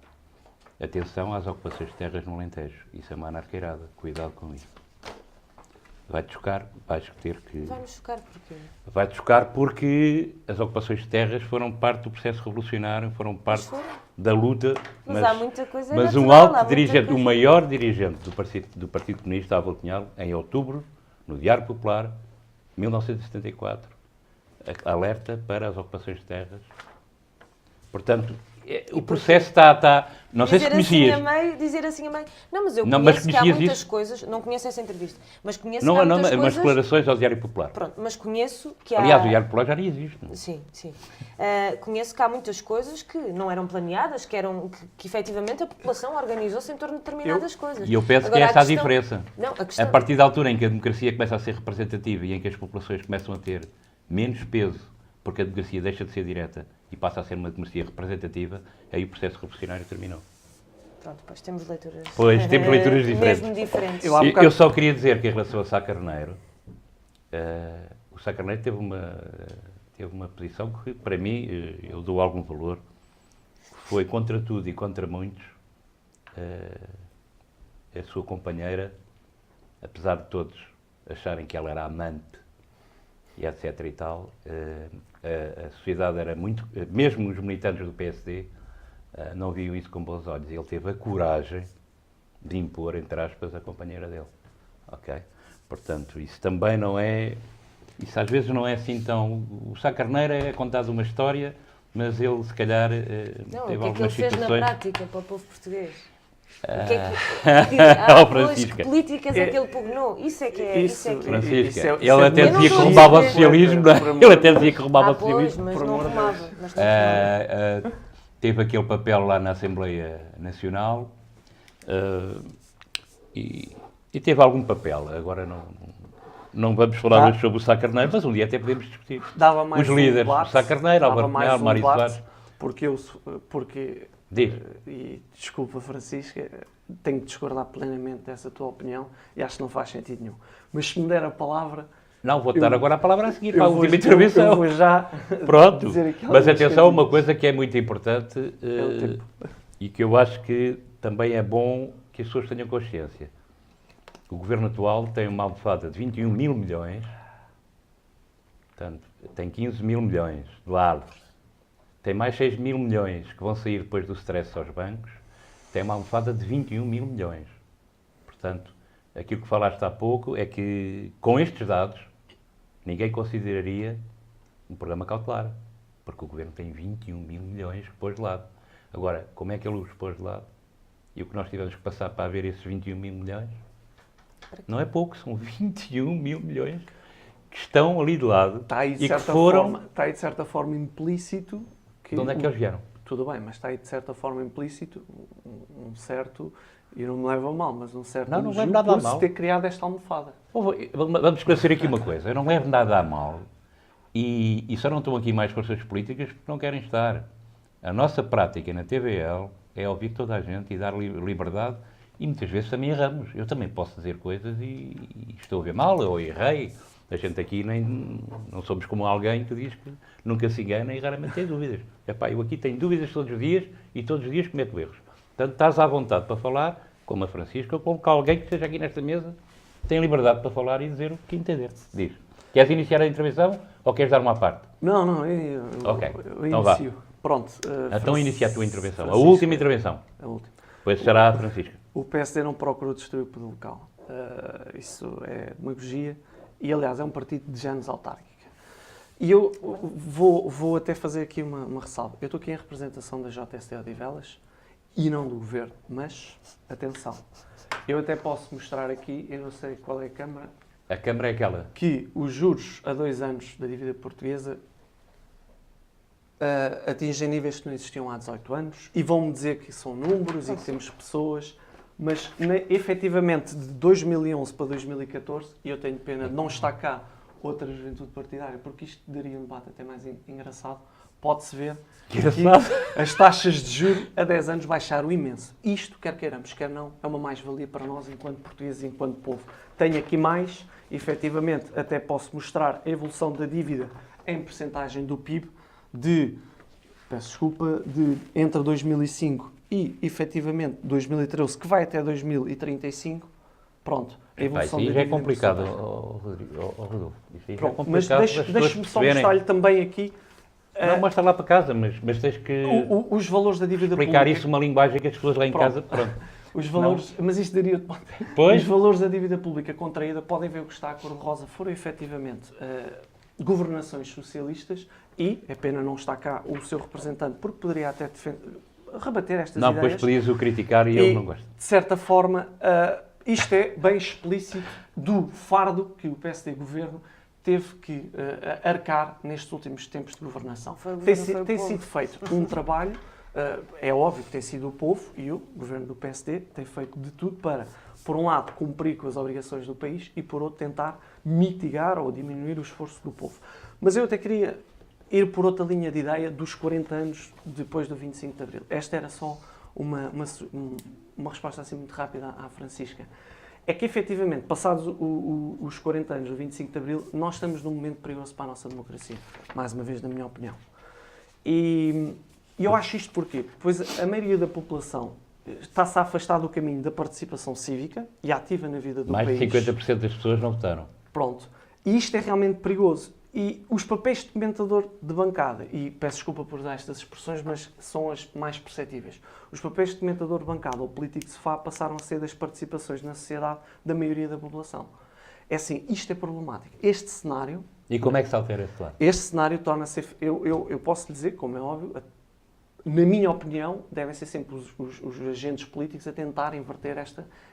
Atenção às ocupações de terras no Alentejo. Isso é uma anarqueirada. Cuidado com isso. Vai-te chocar, vais ter que... Vai-me chocar porquê? Vai-te chocar porque as ocupações de terras foram parte do processo revolucionário, foram parte da luta. Mas há muita coisa Mas natural, um há alto muita dirigente, coisa. o maior dirigente do Partido Comunista, Álvaro Cunhal, em outubro, no Diário Popular, 1974, alerta para as ocupações de terras. Portanto, o processo está... Não sei se conhecias. Dizer assim a meio... Não, mas eu Não, mas conheço que há conhecias muitas isso? coisas... Não conheço essa entrevista, mas conheço Não, que há não, muitas umas coisas... declarações ao Diário Popular. Pronto, mas conheço que há... Aliás, o Diário Popular já nem existe. Não? Sim, sim. Conheço que há muitas coisas que não eram planeadas, que efetivamente a população organizou-se em torno de determinadas coisas. E eu penso Agora, que é essa a questão- diferença. Não, a questão... A partir da altura em que a democracia começa a ser representativa e em que as populações começam a ter menos peso, porque a democracia deixa de ser direta e passa a ser uma democracia representativa, aí o processo revolucionário terminou. Pronto, pois temos leituras... Pois, temos leituras diferentes. Mesmo diferentes. Eu- Eu só queria dizer que em relação a Sá Carneiro, o Sá Carneiro teve uma posição que, para mim, eu dou algum valor, foi contra tudo e contra muitos, a sua companheira, apesar de todos acharem que ela era amante e etc e tal, a sociedade era muito... Mesmo os militantes do PSD não viam isso com bons olhos. Ele teve a coragem de impor, entre aspas, a companheira dele. Ok? Portanto, isso também não é... Isso às vezes não é assim tão... O Sá Carneiro é contado uma história, mas ele, se calhar, Não, teve o que é que ele algumas fez na situações... prática para o povo português? O que é que... Francisca. Que políticas é que ele pugnou? Isso é que é... Isso é que é. Francisca, Isso é ele até Eu não dizia que estou a roubava o dizer- socialismo, não é? Por amor Ele de até Deus. dizia que roubava o Pois, socialismo. mas por não amor de fumava. Deus. Mas não fumava. Teve aquele papel lá na Assembleia Nacional e teve algum papel. Agora não vamos falar hoje sobre o Sá Carneiro, mas um dia até podemos discutir. Dava mais Os líderes, debate, o Sá Carneiro, dava Álvaro mais Cunhal, Mário debate, Soares. Porque Diz. e desculpa, Francisca, tenho que discordar plenamente dessa tua opinião e acho que não faz sentido nenhum. Mas se me der a palavra... Não, vou-te dar agora a palavra a seguir para a eu vou- última intervenção. Eu vou já Pronto, dizer aquilo mas que atenção, eu uma coisa que é muito importante o tempo. e que eu acho que também é bom que as pessoas tenham consciência. O governo atual tem uma almofada de 21 mil milhões, portanto, tem 15 mil milhões de lado, tem mais 6 mil milhões que vão sair depois do stress aos bancos, tem uma almofada de 21 mil milhões. Portanto, aquilo que falaste há pouco é que, com estes dados, ninguém consideraria um programa cautelar, porque o governo tem 21 mil milhões que pôs de lado. Agora, como é que ele os pôs de lado? E o que nós tivemos que passar para haver esses 21 mil milhões? Não é pouco, são 21 mil milhões que estão ali de lado Está aí, e que foram... está aí de certa forma implícito que... De onde é que eles vieram? Tudo bem, mas está aí de certa forma implícito um certo, e não me leva a mal, mas um certo Não elogio leva nada a por mal. se ter criado esta almofada. Vamos esclarecer aqui uma coisa. Eu não levo nada a mal e só não estão aqui mais forças políticas porque não querem estar. A nossa prática na TVL é ouvir toda a gente e dar liberdade e muitas vezes também erramos. Eu também posso dizer coisas e estou a ver mal ou errei. A gente aqui não somos como alguém que diz que nunca se engana e raramente tem dúvidas. Epá, eu aqui tenho dúvidas todos os dias e todos os dias cometo erros. Portanto, estás à vontade para falar, como a Francisca, ou com alguém que esteja aqui nesta mesa, tem liberdade para falar e dizer o que entender. Diz. Queres iniciar a intervenção ou queres dar uma parte? Não, Ok, eu então vá. inicio. Pronto. Então inicia a tua intervenção. A Francisca, última intervenção. A última. Depois será a Francisca. O PSD não procurou destruir o poder local. Isso é demagogia e, aliás, é um partido de géneros autárquica. E eu vou até fazer aqui uma ressalva. Eu estou aqui em representação da JST Odivelas e não do governo, mas, atenção, eu até posso mostrar aqui, eu não sei qual é a câmara, A Câmara é aquela. que os juros a 2 anos da dívida portuguesa atingem níveis que não existiam há 18 anos e vão-me dizer que são números e que temos pessoas, mas efetivamente de 2011 para 2014, e eu tenho pena de não estar cá outra juventude partidária, porque isto daria um debate até mais engraçado, pode-se ver que as taxas de juros a 10 anos baixaram imenso. Isto, quer queiramos, quer não, é uma mais-valia para nós enquanto portugueses e enquanto povo. Tenho aqui mais, efetivamente, até posso mostrar a evolução da dívida em percentagem do PIB de entre 2005 e, efetivamente, 2013, que vai até 2035, pronto, a evolução isso da já é dívida complicado, Rodolfo. Isso aí já é complicado. Mas deixe-me só mostrar-lhe também aqui... Não, mostra lá para casa, mas tens que os valores da dívida explicar pública. isso numa linguagem que as pessoas lá em casa... Pronto. Os valores, mas isto daria... Pois? Os valores da dívida pública contraída, podem ver o que está a cor-de-rosa, foram efetivamente governações socialistas e, é pena não estar cá o seu representante, porque poderia até rebater estas não, ideias. Depois podias o criticar e eu não gosto. De certa forma, isto é bem explícito do fardo que o PSD Governo teve que arcar nestes últimos tempos de governação. Tem sido feito um trabalho, é óbvio que tem sido o povo e o Governo do PSD tem feito de tudo para, por um lado, cumprir com as obrigações do país e, por outro, tentar mitigar ou diminuir o esforço do povo. Mas eu até queria ir por outra linha de ideia dos 40 anos depois do 25 de Abril. Esta era só uma resposta assim muito rápida à Francisca. É que, efetivamente, passados os 40 anos do 25 de Abril, nós estamos num momento perigoso para a nossa democracia. Mais uma vez, na minha opinião. E eu acho isto porquê? Pois a maioria da população está-se a afastar do caminho da participação cívica e ativa na vida do país. Mais de 50% das pessoas não votaram. Pronto. E isto é realmente perigoso. E os papéis de comentador de bancada, e peço desculpa por usar estas expressões, mas são as mais perceptíveis. Os papéis de comentador de bancada ou político de sofá passaram a ser das participações na sociedade da maioria da população. É assim, isto é problemático. Este cenário... E como é que se altera este lado? Este cenário torna-se... Eu posso lhe dizer, como é óbvio, na minha opinião, devem ser sempre os agentes políticos a tentar inverter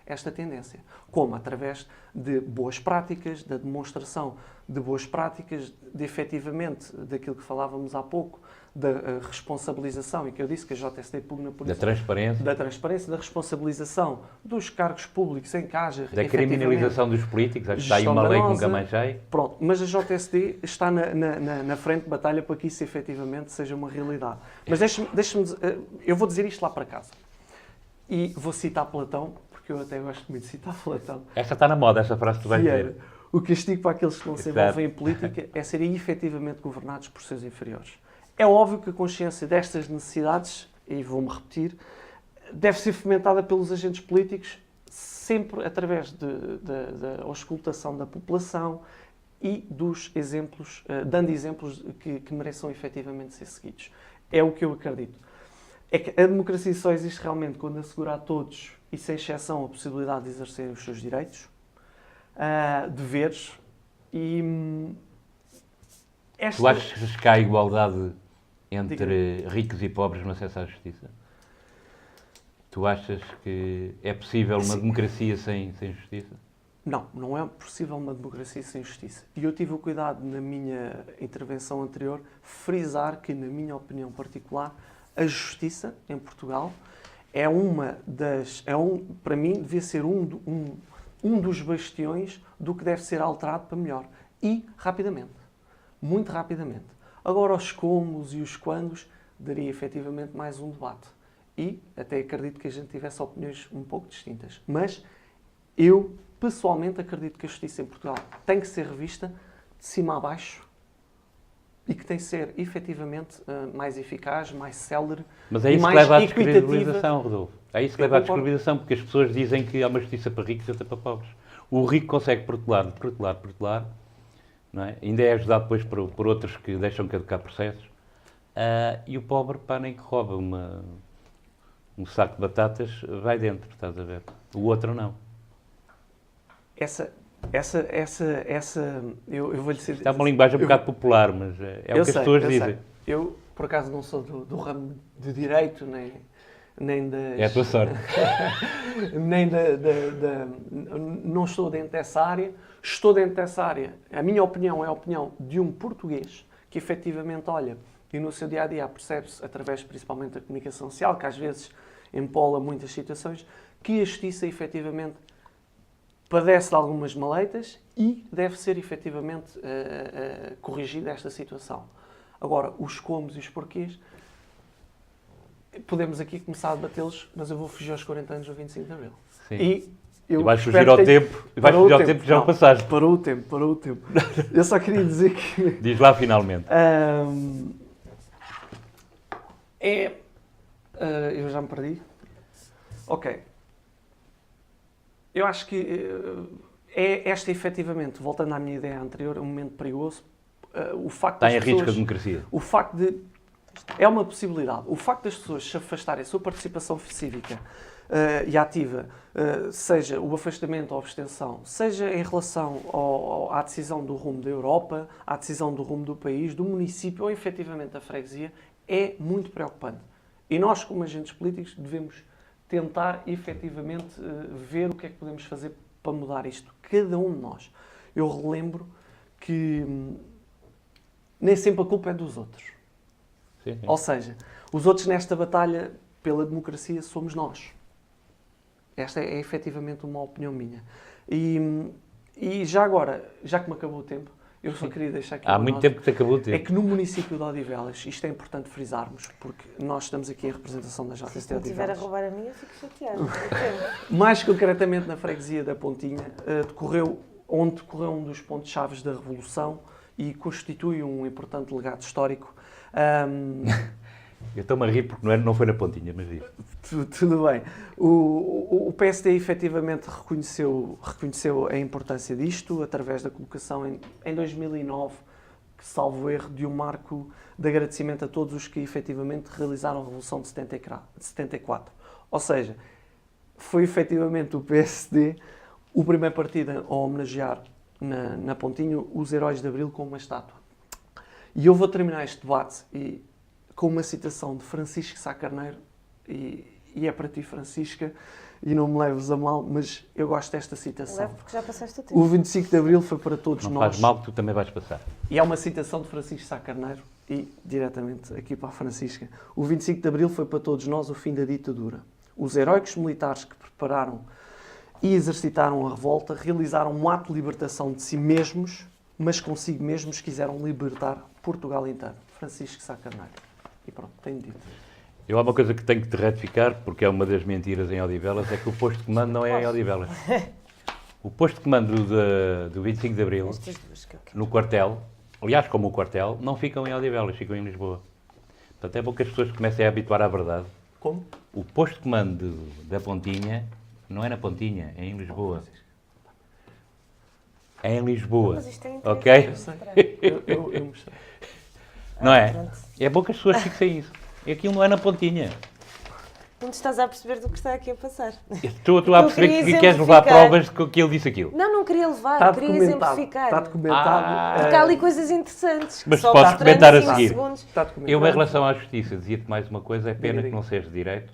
esta tendência. Como? Através de boas práticas, da demonstração de boas práticas, de efetivamente, daquilo que falávamos há pouco, da responsabilização, e que eu disse que a JSD pugna por isso. Da transparência, da responsabilização dos cargos públicos em que haja... Da criminalização dos políticos, acho que está aí uma lei que nunca mais sai. Pronto, mas a JSD está na frente de batalha para que isso efetivamente seja uma realidade. Mas deixe-me eu vou dizer isto lá para casa. E vou citar Platão, porque eu até gosto muito de citar Platão. Esta está na moda, essa frase que tu vais dizer. O castigo para aqueles que não se envolvem em política é serem efetivamente governados por seus inferiores. É óbvio que a consciência destas necessidades, e vou-me repetir, deve ser fomentada pelos agentes políticos sempre através da auscultação da população e dos exemplos, dando exemplos que mereçam efetivamente ser seguidos. É o que eu acredito. É que a democracia só existe realmente quando assegura a todos, e sem exceção, a possibilidade de exercerem os seus direitos, deveres e... Tu achas que há igualdade entre ricos e pobres no acesso à justiça? Tu achas que é possível uma democracia sem justiça? Não, não é possível uma democracia sem justiça. E eu tive o cuidado, na minha intervenção anterior, frisar que, na minha opinião particular, a justiça em Portugal é para mim, devia ser um dos bastiões do que deve ser alterado para melhor. E rapidamente. Muito rapidamente. Agora, os comos e os quandos daria efetivamente mais um debate. E até acredito que a gente tivesse opiniões um pouco distintas. Mas eu, pessoalmente, acredito que a justiça em Portugal tem que ser revista de cima a baixo e que tem que ser efetivamente mais eficaz, mais célere. Mas é isso que leva à descredibilização, Rodolfo. É isso que leva à descredibilização, porque as pessoas dizem que há uma justiça para ricos e outra para pobres. O rico consegue protelar, não é? Ainda é ajudado depois por outros que deixam caducar processos. E o pobre, nem que rouba um saco de batatas, vai dentro, estás a ver? O outro não. Eu vou lhe dizer... Isto é uma linguagem um bocado popular, mas é o que as pessoas dizem. Eu, por acaso, não sou do ramo de direito, nem das... É a tua sorte. Não estou dentro dessa área. Estou dentro dessa área. A minha opinião é a opinião de um português que, efetivamente, olha E no seu dia-a-dia percebe-se, através principalmente da comunicação social, que às vezes empola muitas situações, que a justiça efetivamente padece de algumas maleitas e deve ser efetivamente corrigida esta situação. Agora, os comos e os porquês, podemos aqui começar a debatê-los, mas eu vou fugir aos 40 anos do 25 de Abril. Sim. E E vais fugir ao tempo, que já o passaste. Parou o tempo. Eu só queria dizer que... Diz lá finalmente. Eu já me perdi. Ok. Eu acho que é esta, efetivamente, voltando à minha ideia anterior, um momento perigoso. O facto Está das em risco a pessoas, democracia. o facto de... É uma possibilidade. O facto das pessoas se afastarem a sua participação cívica e ativa, seja o afastamento ou a abstenção, seja em relação à decisão do rumo da Europa, à decisão do rumo do país, do município ou efetivamente da freguesia, é muito preocupante. E nós, como agentes políticos, devemos tentar efetivamente ver o que é que podemos fazer para mudar isto. Cada um de nós. Eu relembro que nem sempre a culpa é dos outros. Sim. Ou seja, os outros nesta batalha pela democracia somos nós. Esta é efetivamente uma opinião minha. E já agora, já que me acabou o tempo, eu só queria deixar aqui Há muito tempo que te acabou o tempo. É que no município de Odivelas, isto é importante frisarmos, porque nós estamos aqui em representação da JST Se não estiver a Odivelas. roubar a minha, fico chateada. Mais concretamente na freguesia da Pontinha, onde decorreu um dos pontos-chave da Revolução e constitui um importante legado histórico. Eu estou-me a rir porque não foi na Pontinha, mas diz. Tudo bem. O PSD efetivamente reconheceu a importância disto através da colocação em 2009, que salvo erro, de um marco de agradecimento a todos os que efetivamente realizaram a Revolução de 74. Ou seja, foi efetivamente o PSD o primeiro partido a homenagear na Pontinha os heróis de Abril com uma estátua. E eu vou terminar este debate com uma citação de Francisco Sá Carneiro, e é para ti, Francisca, e não me leves a mal, mas eu gosto desta citação. Levo porque já passaste o tempo. O 25 de Abril foi para todos Não nós. faz mal que tu também vais passar. E é uma citação de Francisco Sá Carneiro, e diretamente aqui para a Francisca. O 25 de Abril foi para todos nós o fim da ditadura. Os heróicos militares que prepararam e exercitaram a revolta realizaram um ato de libertação de si mesmos, mas consigo mesmos quiseram libertar Portugal inteiro. Francisco Sá Carneiro. E pronto, tenho dito. Eu há uma coisa que tenho que te retificar, porque é uma das mentiras em Odivelas, é que o posto de comando não é em Odivelas. O posto de comando do 25 de Abril, Estas duas que eu quero. no quartel, aliás, como o quartel, não ficam em Odivelas, ficam em Lisboa. Portanto, é bom que as pessoas comecem a habituar à verdade. Como? O posto de comando da Pontinha não é na Pontinha, é em Lisboa. É em Lisboa, Mas isto é ok? Eu sei. Eu mostrei. Não é? Pronto. É bom que as pessoas fixem isso. E aquilo não é na Pontinha. Não te estás a perceber do que está aqui a passar. Estou a perceber queria que queres levar exemplificar. provas de que ele disse aquilo. Não queria levar, Está queria documentado. exemplificar. Está documentado. Porque há ali coisas interessantes. que Mas só podes mostrando comentar a 5 seguir. segundos. Está documentado. Eu, em relação à justiça, dizia-te mais uma coisa, é pena Diga. que não sejas de direito.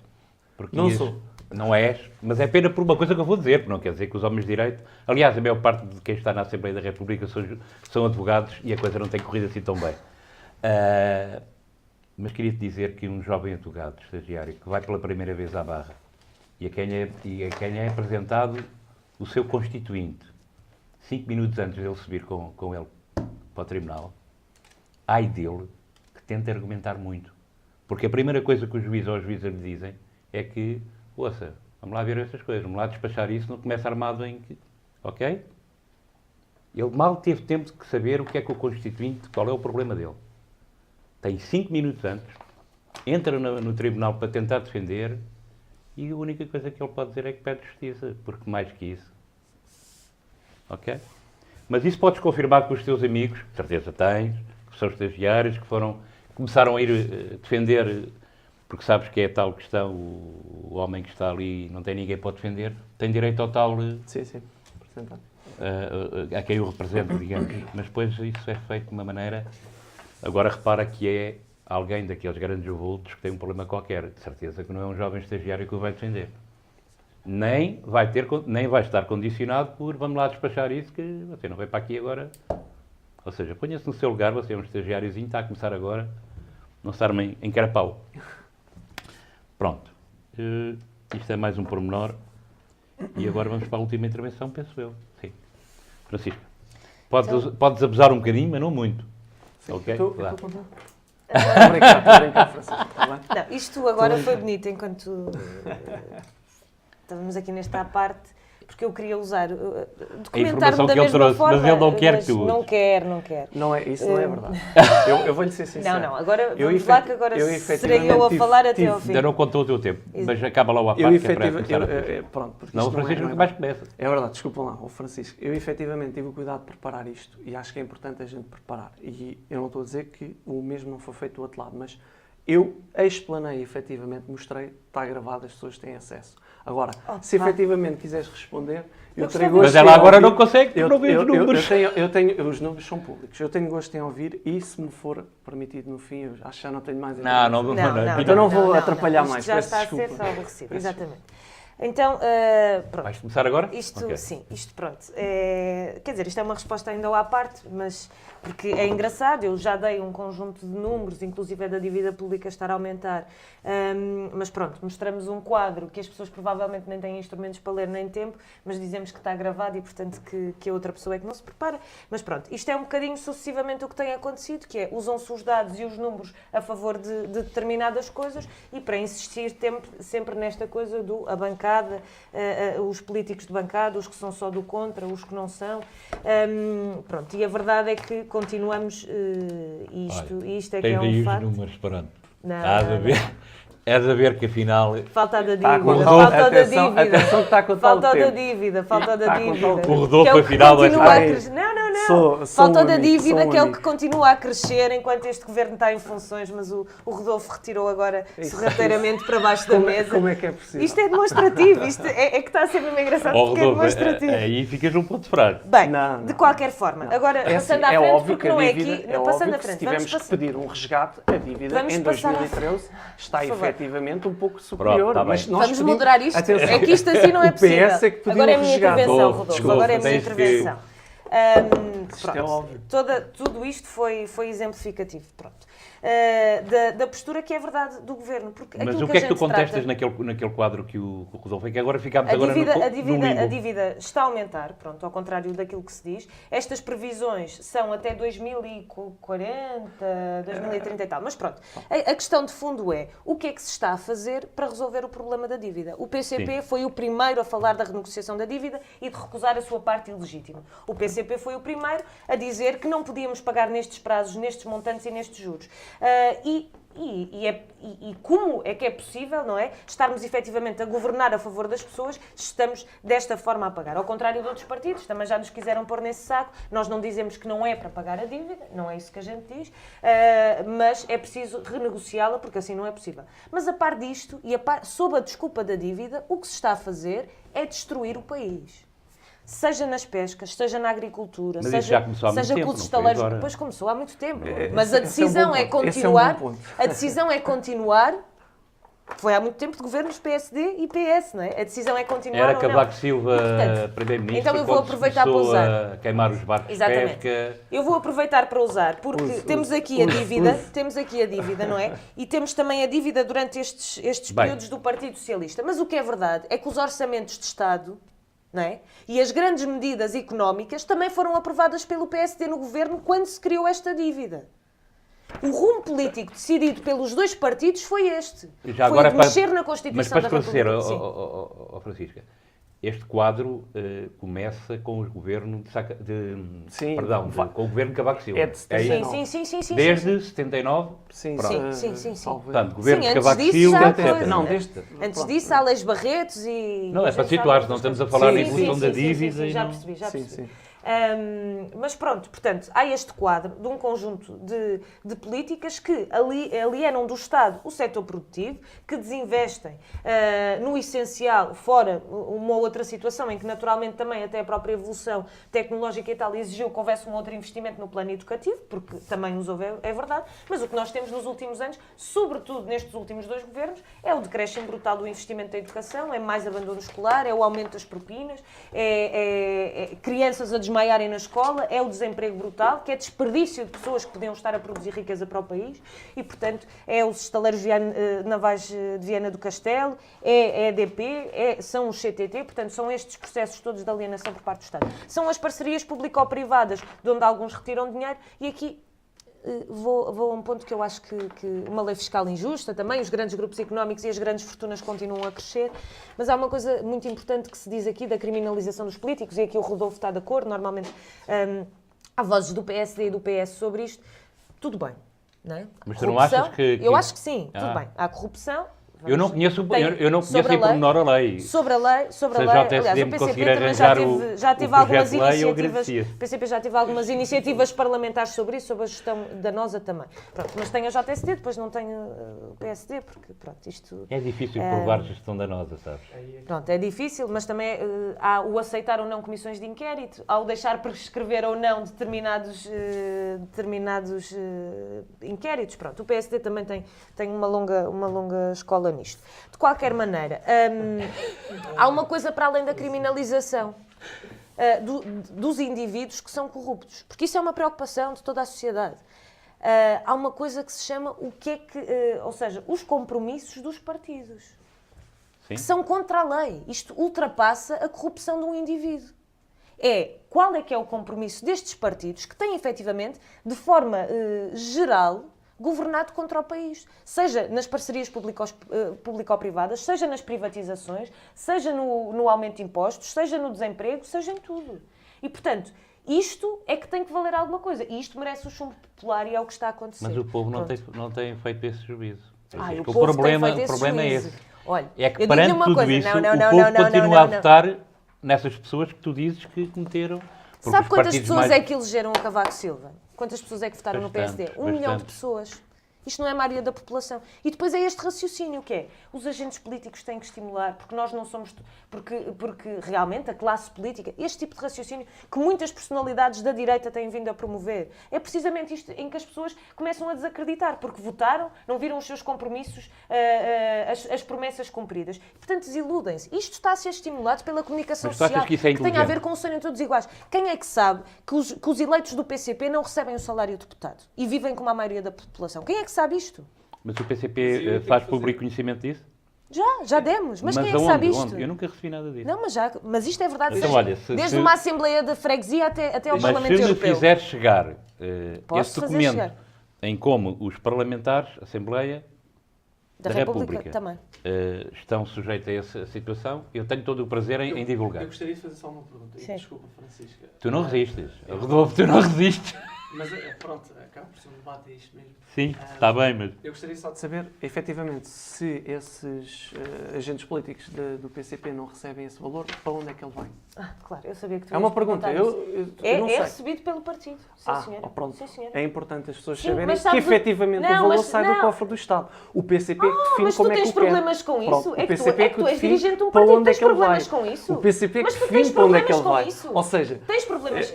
Porque Não sou. Não és, mas é pena por uma coisa que eu vou dizer, porque não quer dizer que os homens de direito... Aliás, a maior parte de quem está na Assembleia da República são advogados e a coisa não tem corrido assim tão bem. Mas queria-te dizer que um jovem advogado, estagiário, que vai pela primeira vez à Barra e a quem é apresentado o seu constituinte, 5 minutos antes de ele subir com ele para o tribunal, ai dele que tenta argumentar muito. Porque a primeira coisa que o juiz ou a juíza lhe dizem é que, ouça, vamos lá ver essas coisas, vamos lá despachar isso, não começa armado em... Ok? Ele mal teve tempo de saber o que é que o constituinte, qual é o problema dele. Tem 5 minutos antes, entra no tribunal para tentar defender e a única coisa que ele pode dizer é que pede justiça, porque mais que isso. Ok? Mas isso podes confirmar com os teus amigos, de certeza tens, que são estagiários, que começaram a ir defender, porque sabes que é a tal questão, o homem que está ali não tem ninguém para defender, tem direito ao tal... Sim. Apresentado. A quem o representa, digamos. Mas depois isso é feito de uma maneira... Agora repara que é alguém daqueles grandes vultos que tem um problema qualquer. De certeza que não é um jovem estagiário que o vai defender. Nem vai estar condicionado por vamos lá despachar isso que você não veio para aqui agora. Ou seja, ponha-se no seu lugar, você é um estagiáriozinho, está a começar agora. não se armem em carapau. Pronto. Isto é mais um pormenor. E agora vamos para a última intervenção, penso eu. Sim. Francisca, podes abusar um bocadinho, mas não muito. Sim, Ok? estou Claro. contente. Estou a brincar, Francisco. Está bem? Não, isto agora foi bonito enquanto estávamos aqui nesta parte, porque eu queria usar informação documentar-me da que ele mesma trouxe, forma. mas ele não quer que tu uses. Não quer. Isso não é verdade. Eu vou-lhe ser sincero. Não, agora Eu vamos lá que agora serei eu a falar até ao fim. Ainda não contou o teu tempo, mas acaba lá a Eu parte que é para começar a efetivamente... Pronto, porque Não, o isto Francisco é nunca mais começa. É verdade, desculpa lá, o Francisco. Eu efetivamente tive o cuidado de preparar isto e acho que é importante a gente preparar. E eu não estou a dizer que o mesmo não foi feito do outro lado, mas eu explanei, efetivamente, mostrei, está gravado, as pessoas têm acesso. Agora, se efetivamente quiseres responder, eu terei gosto Mas ela em agora ouvir. não consegue, porque não vê os números. Os números são públicos. Eu tenho gosto em ouvir e, se me for permitido no fim, eu acho que já não tenho mais... Então não vou atrapalhar mais. Isto já está a Peço ser desculpa. só aborrecido, exatamente. Então, pronto. Vais começar agora? Isto, Ok. sim, isto pronto. Quer dizer, isto é uma resposta ainda à parte, mas porque é engraçado, eu já dei um conjunto de números, inclusive é da dívida pública estar a aumentar, mas pronto, mostramos um quadro que as pessoas provavelmente nem têm instrumentos para ler nem tempo, mas dizemos que está gravado e, portanto, que a outra pessoa é que não se prepara. Mas pronto, isto é um bocadinho sucessivamente o que tem acontecido, que é, usam-se os dados e os números a favor de determinadas coisas e para insistir sempre nesta coisa do a bancada, os políticos de bancada, os que são só do contra, os que não são. Pronto, e a verdade é que continuamos isto é que é Tens aí um os facto. números, pronto. Não, Estás a ver? És a ver que afinal... Falta da Está a dívida, contar- falta da atenção, dívida. atenção que está a contar o Falta da tempo. dívida, falta da Está a contar o dívida. tempo. O Rodolfo, Que é o que afinal, vai continua a estar- crescer. Não. Sou Falta um da amigo, dívida, sou um que é o amigo. que continua a crescer enquanto este governo está em funções, mas o Rodolfo retirou agora sorrateiramente para baixo da mesa. Como é que é possível? Isto é demonstrativo, isto é que está a ser mesmo engraçado Ó, porque é Rodolfo, demonstrativo. aí ficas um ponto fraco. Bem, Não. de qualquer forma, agora É assim, passando à é frente, óbvio porque que a não é dívida, aqui, é passando óbvio à que frente, se tivermos que pedir um resgate, a dívida Vamos em passar à 2013 está Por favor. efetivamente um pouco superior. tá bem. Mas nós Vamos pedimos- moderar isto. Atenção, É que isto assim não é o PS possível. é que pediu Agora é a um minha resgate. intervenção, Rodolfo, Rodolfo. Agora é a minha tens que- intervenção. Isto é Pronto. óbvio. Tudo isto foi exemplificativo. Pronto. Da postura que é verdade do governo. Porque Mas aquilo o que é que a tu gente contestas trata- naquele quadro que o Rodolfo... É que agora ficámos A agora dívida, no a, no dívida, limbo. a dívida está a aumentar, pronto, ao contrário daquilo que se diz. Estas previsões são até 2040, 2030 e tal. Mas pronto, a questão de fundo é o que é que se está a fazer para resolver o problema da dívida. O PCP Sim. foi o primeiro a falar da renegociação da dívida e de recusar a sua parte ilegítima. O PCP foi o primeiro a dizer que não podíamos pagar nestes prazos, nestes montantes e nestes juros. E como é que é possível, não é, estarmos efetivamente a governar a favor das pessoas se estamos desta forma a pagar? Ao contrário de outros partidos, também já nos quiseram pôr nesse saco. Nós não dizemos que não é para pagar a dívida, não é isso que a gente diz, mas é preciso renegociá-la porque assim não é possível. Mas a par disto, sob a desculpa da dívida, o que se está a fazer é destruir o país. Seja nas pescas, seja na agricultura, Mas isso já começou há muito seja tempo, com os não foi estaleiros. agora? Depois começou há muito tempo. É, Mas a esse é um decisão bom é ponto. Esse é um bom continuar. ponto. A decisão é continuar. Foi há muito tempo de governos PSD e PS, não é? A decisão é continuar Era ou Cavaco não. Silva, Portanto, primeiro-ministro, então eu vou quando se aproveitar para começou usar. a queimar os barcos Exatamente. de pesca. Eu vou aproveitar para usar, porque temos aqui a dívida, não é? E temos também a dívida durante estes Bem. períodos do Partido Socialista. Mas o que é verdade é que os orçamentos de Estado, não é? E as grandes medidas económicas também foram aprovadas pelo PSD no governo quando se criou esta dívida. O rumo político decidido pelos dois partidos foi este. Já foi agora de mexer na Constituição Mas para da esclarecer, República. Sim. ó Francisca, este quadro começa com o governo Sim, com o governo de Cavaco Silva. É de 79. Sim. Desde 79? Sim, Pronto. Sim. Portanto, governo Sim, de antes Cavaco disso Silva, já etc. foi- Não, Antes disso, há Leis Barretos e... Não, é a para gente situar, sabe não estamos a outras falar coisas. em função da Sim, dívida. e já não- percebi. Sim. Mas pronto, portanto, há este quadro de um conjunto de políticas que alienam do Estado o setor produtivo, que desinvestem no essencial, fora uma outra situação em que naturalmente também até a própria evolução tecnológica e tal exigiu que houvesse um outro investimento no plano educativo, porque também os houve, é verdade, mas o que nós temos nos últimos anos, sobretudo nestes últimos dois governos, é o decréscimo brutal do investimento da educação, é mais abandono escolar, é o aumento das propinas, é crianças a desmotivar desmaiarem na escola, é o desemprego brutal, que é desperdício de pessoas que podiam estar a produzir riqueza para o país e, portanto, é os estaleiros navais de Viana do Castelo, é a EDP, são os CTT, portanto, são estes processos todos de alienação por parte do Estado. São as parcerias público-privadas, de onde alguns retiram dinheiro, e aqui vou a um ponto que eu acho que uma lei fiscal injusta também, os grandes grupos económicos e as grandes fortunas continuam a crescer, mas há uma coisa muito importante que se diz aqui da criminalização dos políticos, e aqui o Rodolfo está de acordo, normalmente há vozes do PSD e do PS sobre isto, tudo bem, não é? Mas tu não achas que... Eu acho que sim, tudo bem, há corrupção. Eu não conheço em pormenor a lei. Sobre a lei, aliás, o PCP também já teve algumas iniciativas. O PCP já teve algumas iniciativas parlamentares sobre isso, sobre a gestão danosa também. Pronto, mas tem a JSD, depois não tem o PSD, porque pronto, isto... É difícil provar gestão danosa, sabes? Pronto, é difícil, mas também há o aceitar ou não comissões de inquérito, há o deixar prescrever ou não determinados inquéritos. Pronto, o PSD também tem uma longa escola nisto. De qualquer maneira, há uma coisa para além da criminalização dos indivíduos que são corruptos, porque isso é uma preocupação de toda a sociedade. Há uma coisa que se chama ou seja, os compromissos dos partidos, que são contra a lei. Isto ultrapassa a corrupção de um indivíduo. Qual é que é o compromisso destes partidos que têm, efetivamente, de forma geral, governado contra o país, seja nas parcerias público-privadas, seja nas privatizações, seja no aumento de impostos, seja no desemprego, seja em tudo. E, portanto, isto é que tem que valer alguma coisa. E isto merece o chumbo popular e é o que está a acontecer. Mas o povo não tem feito esse juízo. O problema é esse. Olha, é que perante tudo isso, o povo continua a votar nessas pessoas que tu dizes que cometeram. Sabe quantas pessoas é que elegeram o Cavaco Silva? Quantas pessoas é que votaram no PSD? 1 milhão de pessoas. Isto não é a maioria da população. E depois é este raciocínio, que é, os agentes políticos têm que estimular, porque nós não somos... Porque realmente a classe política, este tipo de raciocínio que muitas personalidades da direita têm vindo a promover, é precisamente isto em que as pessoas começam a desacreditar, porque votaram, não viram os seus compromissos, as promessas cumpridas. Portanto, desiludem-se. Isto está a ser estimulado pela comunicação social, que tem a ver com o sonho de todos iguais. Quem é que sabe que os eleitos do PCP não recebem o salário de deputado e vivem como a maioria da população? Quem é que sabe isto? Mas o PCP faz público conhecimento disso? Já demos. Mas quem é que sabe isto? Eu nunca recebi nada disso. Não, mas isto é verdade. Então, olha, desde uma Assembleia de Freguesia até ao Parlamento Europeu. Mas se me fizer chegar esse documento em como os parlamentares, Assembleia da República também. Estão sujeitos a essa situação, eu tenho todo o prazer em divulgar. Eu gostaria de fazer só uma pergunta. Desculpa, Francisca. Tu não resistes. Rodolfo, tu não resistes. Mas pronto, acaba por ser um debate, é isto mesmo. Sim, está bem, mas... Eu gostaria só de saber, efetivamente, se esses agentes políticos do PCP não recebem esse valor, para onde é que ele vai? Claro, eu sabia que tu É uma pergunta, eu não sei. É recebido pelo partido, sim senhora. Pronto. Sim, senhora. É importante as pessoas saberem que efetivamente o valor sai do cofre do Estado. O PCP que define como é que o quer. Mas tu tens problemas com isso? É que tu és dirigente de um para partido, onde é tens que ele problemas vai. com isso? O PCP que Mas tu define tens para onde é que ele problemas vai. com isso? Ou seja... Tens problemas...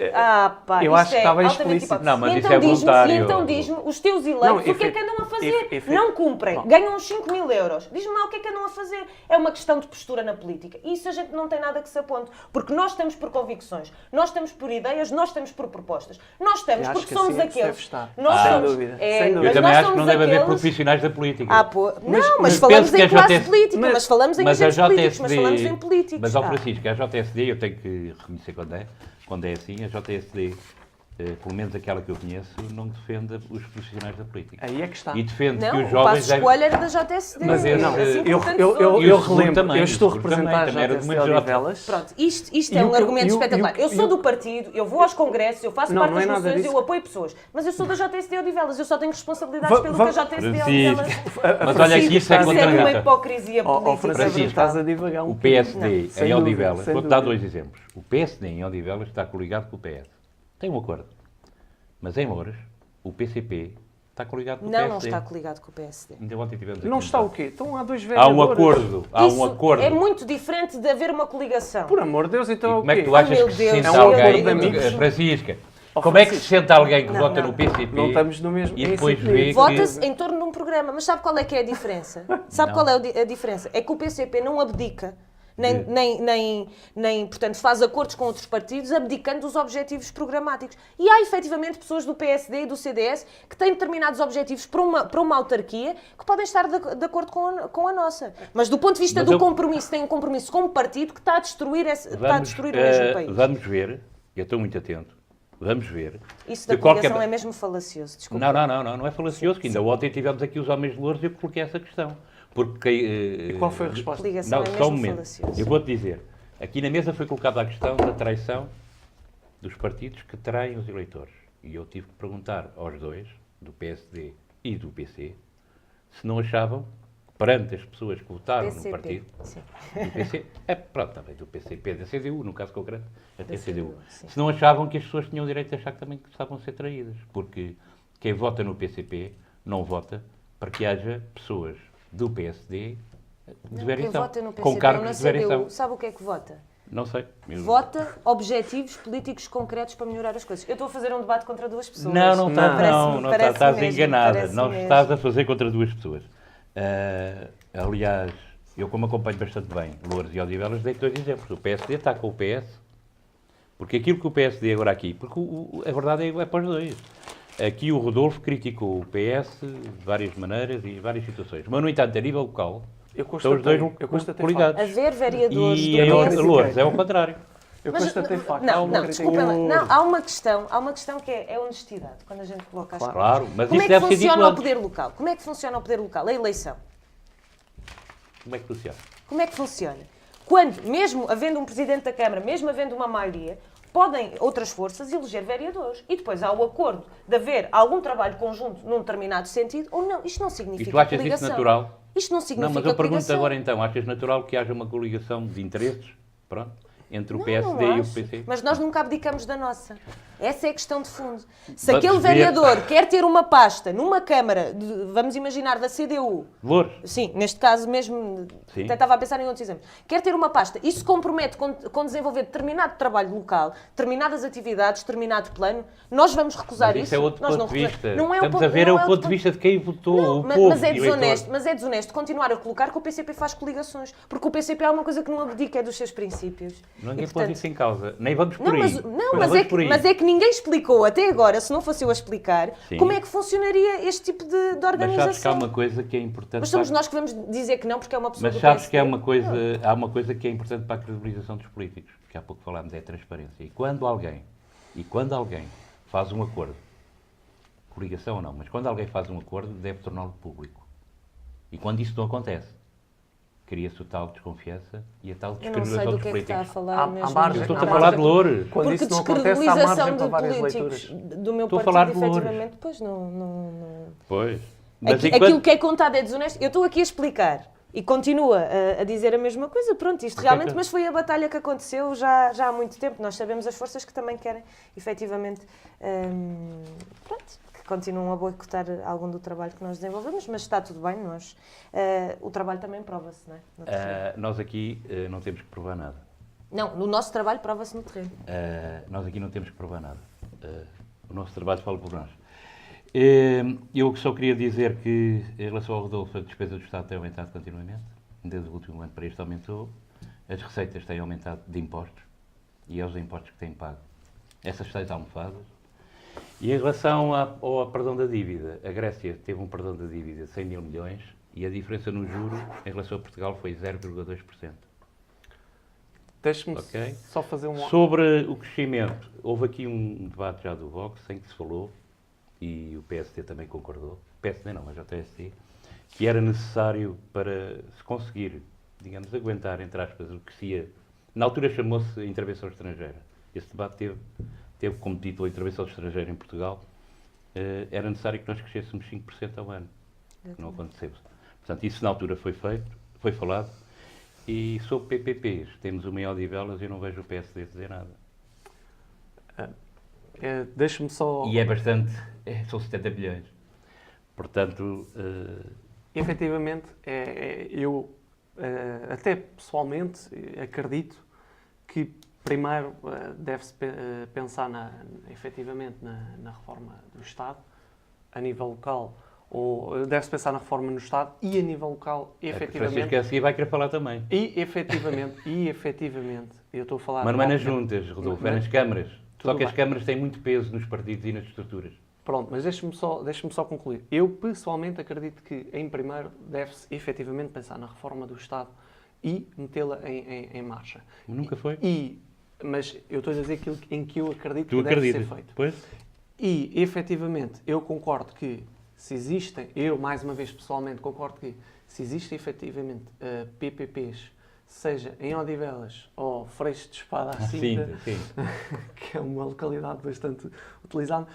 eu acho que estava explícito. Não, mas isso é voluntário. E então diz-me, os teus eleitos, o que é que andam a fazer? Não cumprem, ganham uns 5 mil euros. Diz-me lá o que é que andam a fazer. É uma questão de postura na política. E isso a gente não tem nada que se aponte. Porque nós estamos por convicções, nós estamos por ideias, nós estamos por propostas. Nós estamos porque somos aqueles... Sem dúvida. Eu também acho que não deve haver profissionais da política. Não, mas falamos em classe política, mas falamos em agentes políticos, mas falamos em políticos. Mas, Francisco, a JSD, eu tenho que reconhecer quando é assim, a JSD... pelo menos aquela que eu conheço, não defende os profissionais da política. Aí é que está. E defende não, que os jovens... o passo escolha era da JSD. Mas eu relembro, eu estou a representar a JSD Odivelas. Pronto, isto é um argumento espetacular. Eu sou do partido, eu vou aos congressos, eu faço parte das moções, eu apoio pessoas. Mas eu sou da JSD Odivelas, eu só tenho responsabilidades pelo que a JSD Odivelas... Mas olha aqui, isso é contra a uma hipocrisia política. Francisco, estás a divagar um pouco. O PSD em Odivelas, vou-te dar 2 exemplos. O PSD em Odivelas está coligado com o PS. Tem um acordo. Mas em Mouras, o PCP está coligado com o PSD. Não está coligado com o PSD. Não está o quê? Então há 2 vereadores. Há um acordo. É muito diferente de haver uma coligação. Por amor de Deus, então é o quê? Como é que tu achas que se sente alguém, Francisca? Como é que se sente alguém que vota no PCP? Não estamos no mesmo... E depois vê que... Vota-se em torno de um programa. Mas sabe qual é que é a diferença? Sabe qual é a diferença? É que o PCP não abdica portanto, faz acordos com outros partidos, abdicando dos objetivos programáticos. E há, efetivamente, pessoas do PSD e do CDS que têm determinados objetivos para uma autarquia que podem estar de acordo com a nossa. Mas, do ponto de vista do compromisso, tem um compromisso com um partido que está a destruir, o mesmo país. Vamos ver, eu estou muito atento, vamos ver. Isso da coligação é mesmo falacioso, desculpa. Não é falacioso, que ainda ontem tivemos aqui os homens de Loures e eu coloquei essa questão. Porque, e qual foi a resposta? Coligação é só um mesmo momento. falacioso. Eu vou-te dizer, aqui na mesa foi colocada a questão da traição dos partidos que traem os eleitores. E eu tive que perguntar aos dois, do PSD e do PC, se não achavam, perante as pessoas que votaram no partido, sim. do PC, pronto, também do PCP, da CDU, no caso concreto, até Da CDU, sim. se não achavam que as pessoas tinham o direito de achar que também estavam a ser traídas, porque quem vota no PCP não vota para que haja pessoas do PSD de verição, Quem vota no PCP, com cargos de verição. CDU, sabe o que é que vota? Não sei. Vota objetivos políticos concretos para melhorar as coisas. Eu estou a fazer um debate contra duas pessoas. Não estás mesmo, enganada. Não mesmo. estás a fazer contra duas pessoas. Aliás, eu como acompanho bastante bem Loures e Odivelas, dei dois exemplos. O PSD está com o PS, porque aquilo que o PSD agora aqui, porque a verdade é para os dois. Aqui o Rodolfo criticou o PS de várias maneiras e várias situações. Mas, no entanto, a nível local, estão os dois coligados. Haver vereadores E do em PSD. Loures é o contrário. Eu constatei facto. Desculpa, há uma questão que é a honestidade, quando a gente coloca as coisas. Claro, mas Como isso é que deve ser dito funciona o antes. poder local? Como é que funciona o poder local? A eleição. Como é que funciona? Como é que funciona? Quando, mesmo havendo um Presidente da Câmara, mesmo havendo uma maioria, podem outras forças eleger vereadores. E depois há o acordo de haver algum trabalho conjunto num determinado sentido ou não. Isto não significa E tu achas coligação. isso natural? Isto não significa Não, mas eu pergunto coligação. agora então, achas natural que haja uma coligação de interesses, pronto, entre o Não, PSD não e o acho. PC? Mas nós nunca abdicamos da nossa. Essa é a questão de fundo. Se Vamos aquele ver. vereador quer ter uma pasta numa Câmara, vamos imaginar, da CDU, Loures? sim, neste caso mesmo, Sim. até estava a pensar em outros exemplos, quer ter uma pasta e se compromete com desenvolver determinado trabalho local, determinadas atividades, determinado plano, nós vamos recusar Mas isso. isso é outro Nós ponto de não vista. não é Estamos a ver o ponto de vista de quem votou, Não, o povo. mas é eleitor. desonesto, continuar a colocar que o PCP faz coligações, porque o PCP é uma coisa que não abdica dos seus princípios. Ninguém E, pôs portanto, isso em causa. Nem vamos por não, aí. mas é que ninguém explicou até agora, se não fosse eu a explicar, Sim. como é que funcionaria este tipo de Mas organização. sabes que há uma coisa que é importante. Mas somos nós que vamos dizer que não, porque é uma pessoa Mas do sabes PSD. que há uma coisa que é importante para a credibilização dos políticos, que há pouco falámos, é a transparência. E quando alguém faz um acordo, coligação ou não, mas quando alguém faz um acordo, deve torná-lo público. E quando isso não acontece, cria-se o tal desconfiança e a tal Eu não sei descredibilização do dos que é que está a políticos. falar Há mesmo. margem- Eu estou-te há a falar de margem- Loures. Quando Porque isso não acontece, há descredibilização margem para de várias políticos leituras. do meu Estou a partido, falar de Loures. efetivamente, pois não... Pois. Mas Aquilo que é contado é desonesto. Eu estou aqui a explicar e continua a dizer a mesma coisa. Pronto, isto realmente, mas foi a batalha que aconteceu já há muito tempo. Nós sabemos as forças que também querem, efetivamente, pronto, que continuam a boicotar algum do trabalho que nós desenvolvemos, mas está tudo bem. O trabalho também prova-se, não é? nós aqui não temos que provar nada. Não, no nosso trabalho prova-se no terreno. Nós aqui não temos que provar nada. O nosso trabalho fala por nós. Eu só queria dizer que, em relação ao Rodolfo, a despesa do Estado tem aumentado continuamente. Desde o último ano para este aumentou. As receitas têm aumentado de impostos e é os impostos que têm pago essas 6 almofadas. E em relação ao perdão da dívida, a Grécia teve um perdão da dívida de 100 mil milhões e a diferença no juro em relação a Portugal foi 0,2%. Deixe-me Ok. só fazer um... Sobre o crescimento, houve aqui um debate já do Vox em que se falou, e o PSD também concordou, PSD não, mas o TST, que era necessário para se conseguir, digamos, aguentar, entre aspas, o que se ia... Na altura chamou-se intervenção estrangeira. Esse debate teve como título intervenção estrangeira em Portugal. Era necessário que nós crescêssemos 5% ao ano, que não aconteceu. Portanto, isso na altura foi feito, foi falado. E sobre PPPs, temos o maior de velas e eu não vejo o PSD dizer nada. Deixe-me só... E é bastante, são 70 bilhões. Portanto... Efetivamente, eu até pessoalmente acredito que primeiro deve-se pensar efetivamente na reforma do Estado, a nível local, ou deve-se pensar na reforma no Estado e a nível local, efetivamente. Francisco a seguir vai querer falar também. E efetivamente, eu estou a falar... Mas não é nas juntas, Rodolfo, é nas câmaras. Só que as bem. câmaras têm muito peso nos partidos e nas estruturas. Pronto, mas deixe-me só concluir. Eu, pessoalmente, acredito que, em primeiro, deve-se efetivamente pensar na reforma do Estado e metê-la em marcha. Nunca foi? Mas eu estou a dizer aquilo em que eu acredito Tu que deve acreditas? ser feito. Pois? E, efetivamente, eu concordo que se existem, eu, mais uma vez, pessoalmente, concordo que se existem, efetivamente, PPPs, seja em Odivelas ou Freixo de Espada à Cinta, Sim. que é uma localidade bastante utilizada,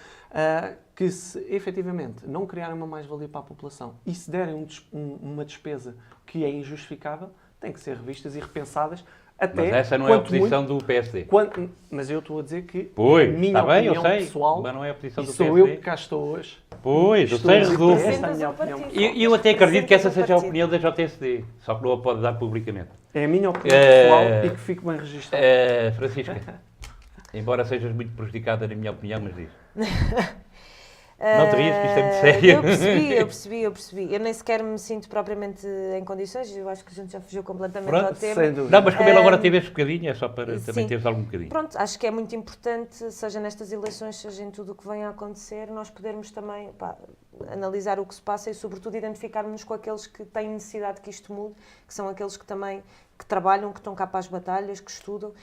que se efetivamente não criarem uma mais-valia para a população e se derem uma despesa que é injustificável, têm que ser revistas e repensadas. Até, Mas essa não é a posição do PSD. Mas eu estou a dizer que Pois, a minha está bem, eu opinião sei, pessoal, mas não é a posição e do sou PSD. eu que cá estou hoje. Pois, eu Estou sei, a Rodolfo. dizer esta é a Representas minha um opinião partido. pessoal. E eu até acredito que essa Representas um seja a partido. opinião da JSD, só que não a pode dar publicamente. É a minha opinião Eh, pessoal e que fique bem registado. Francisca, embora sejas muito prejudicada na minha opinião, mas diz. Não te rias, que isto é muito sério. Eu percebi. Eu nem sequer me sinto propriamente em condições, eu acho que a gente já fugiu completamente Pronto, ao tema. Sem dúvida. Não, mas como ele agora teve este bocadinho, é só para também Sim. teres algum bocadinho. Pronto, acho que é muito importante, seja nestas eleições, seja em tudo o que venha a acontecer, nós podermos também analisar o que se passa e, sobretudo, identificarmos com aqueles que têm necessidade que isto mude, que são aqueles que também que trabalham, que estão cá para as batalhas, que estudam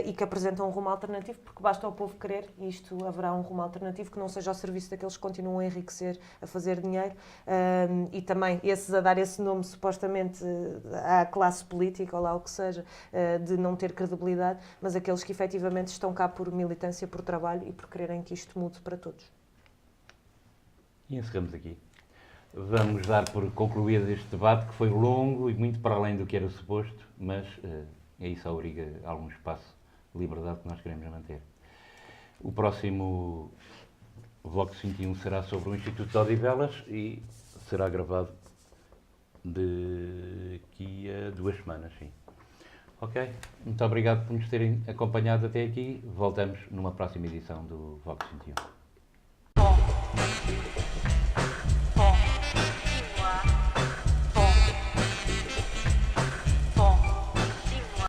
e que apresentam um rumo alternativo, porque basta ao povo querer e isto haverá um rumo alternativo que não seja ao serviço daqueles que continuam a enriquecer, a fazer dinheiro e também esses a dar esse nome supostamente à classe política ou lá o que seja, de não ter credibilidade, mas aqueles que efetivamente estão cá por militância, por trabalho e por quererem que isto mude para todos. E encerramos aqui. Vamos dar por concluído este debate, que foi longo e muito para além do que era suposto, mas isso obriga a algum espaço de liberdade que nós queremos manter. O próximo Vox 21 será sobre o Instituto de Odivelas e será gravado daqui a 2 semanas, sim. Ok? Muito obrigado por nos terem acompanhado até aqui. Voltamos numa próxima edição do Vox 21.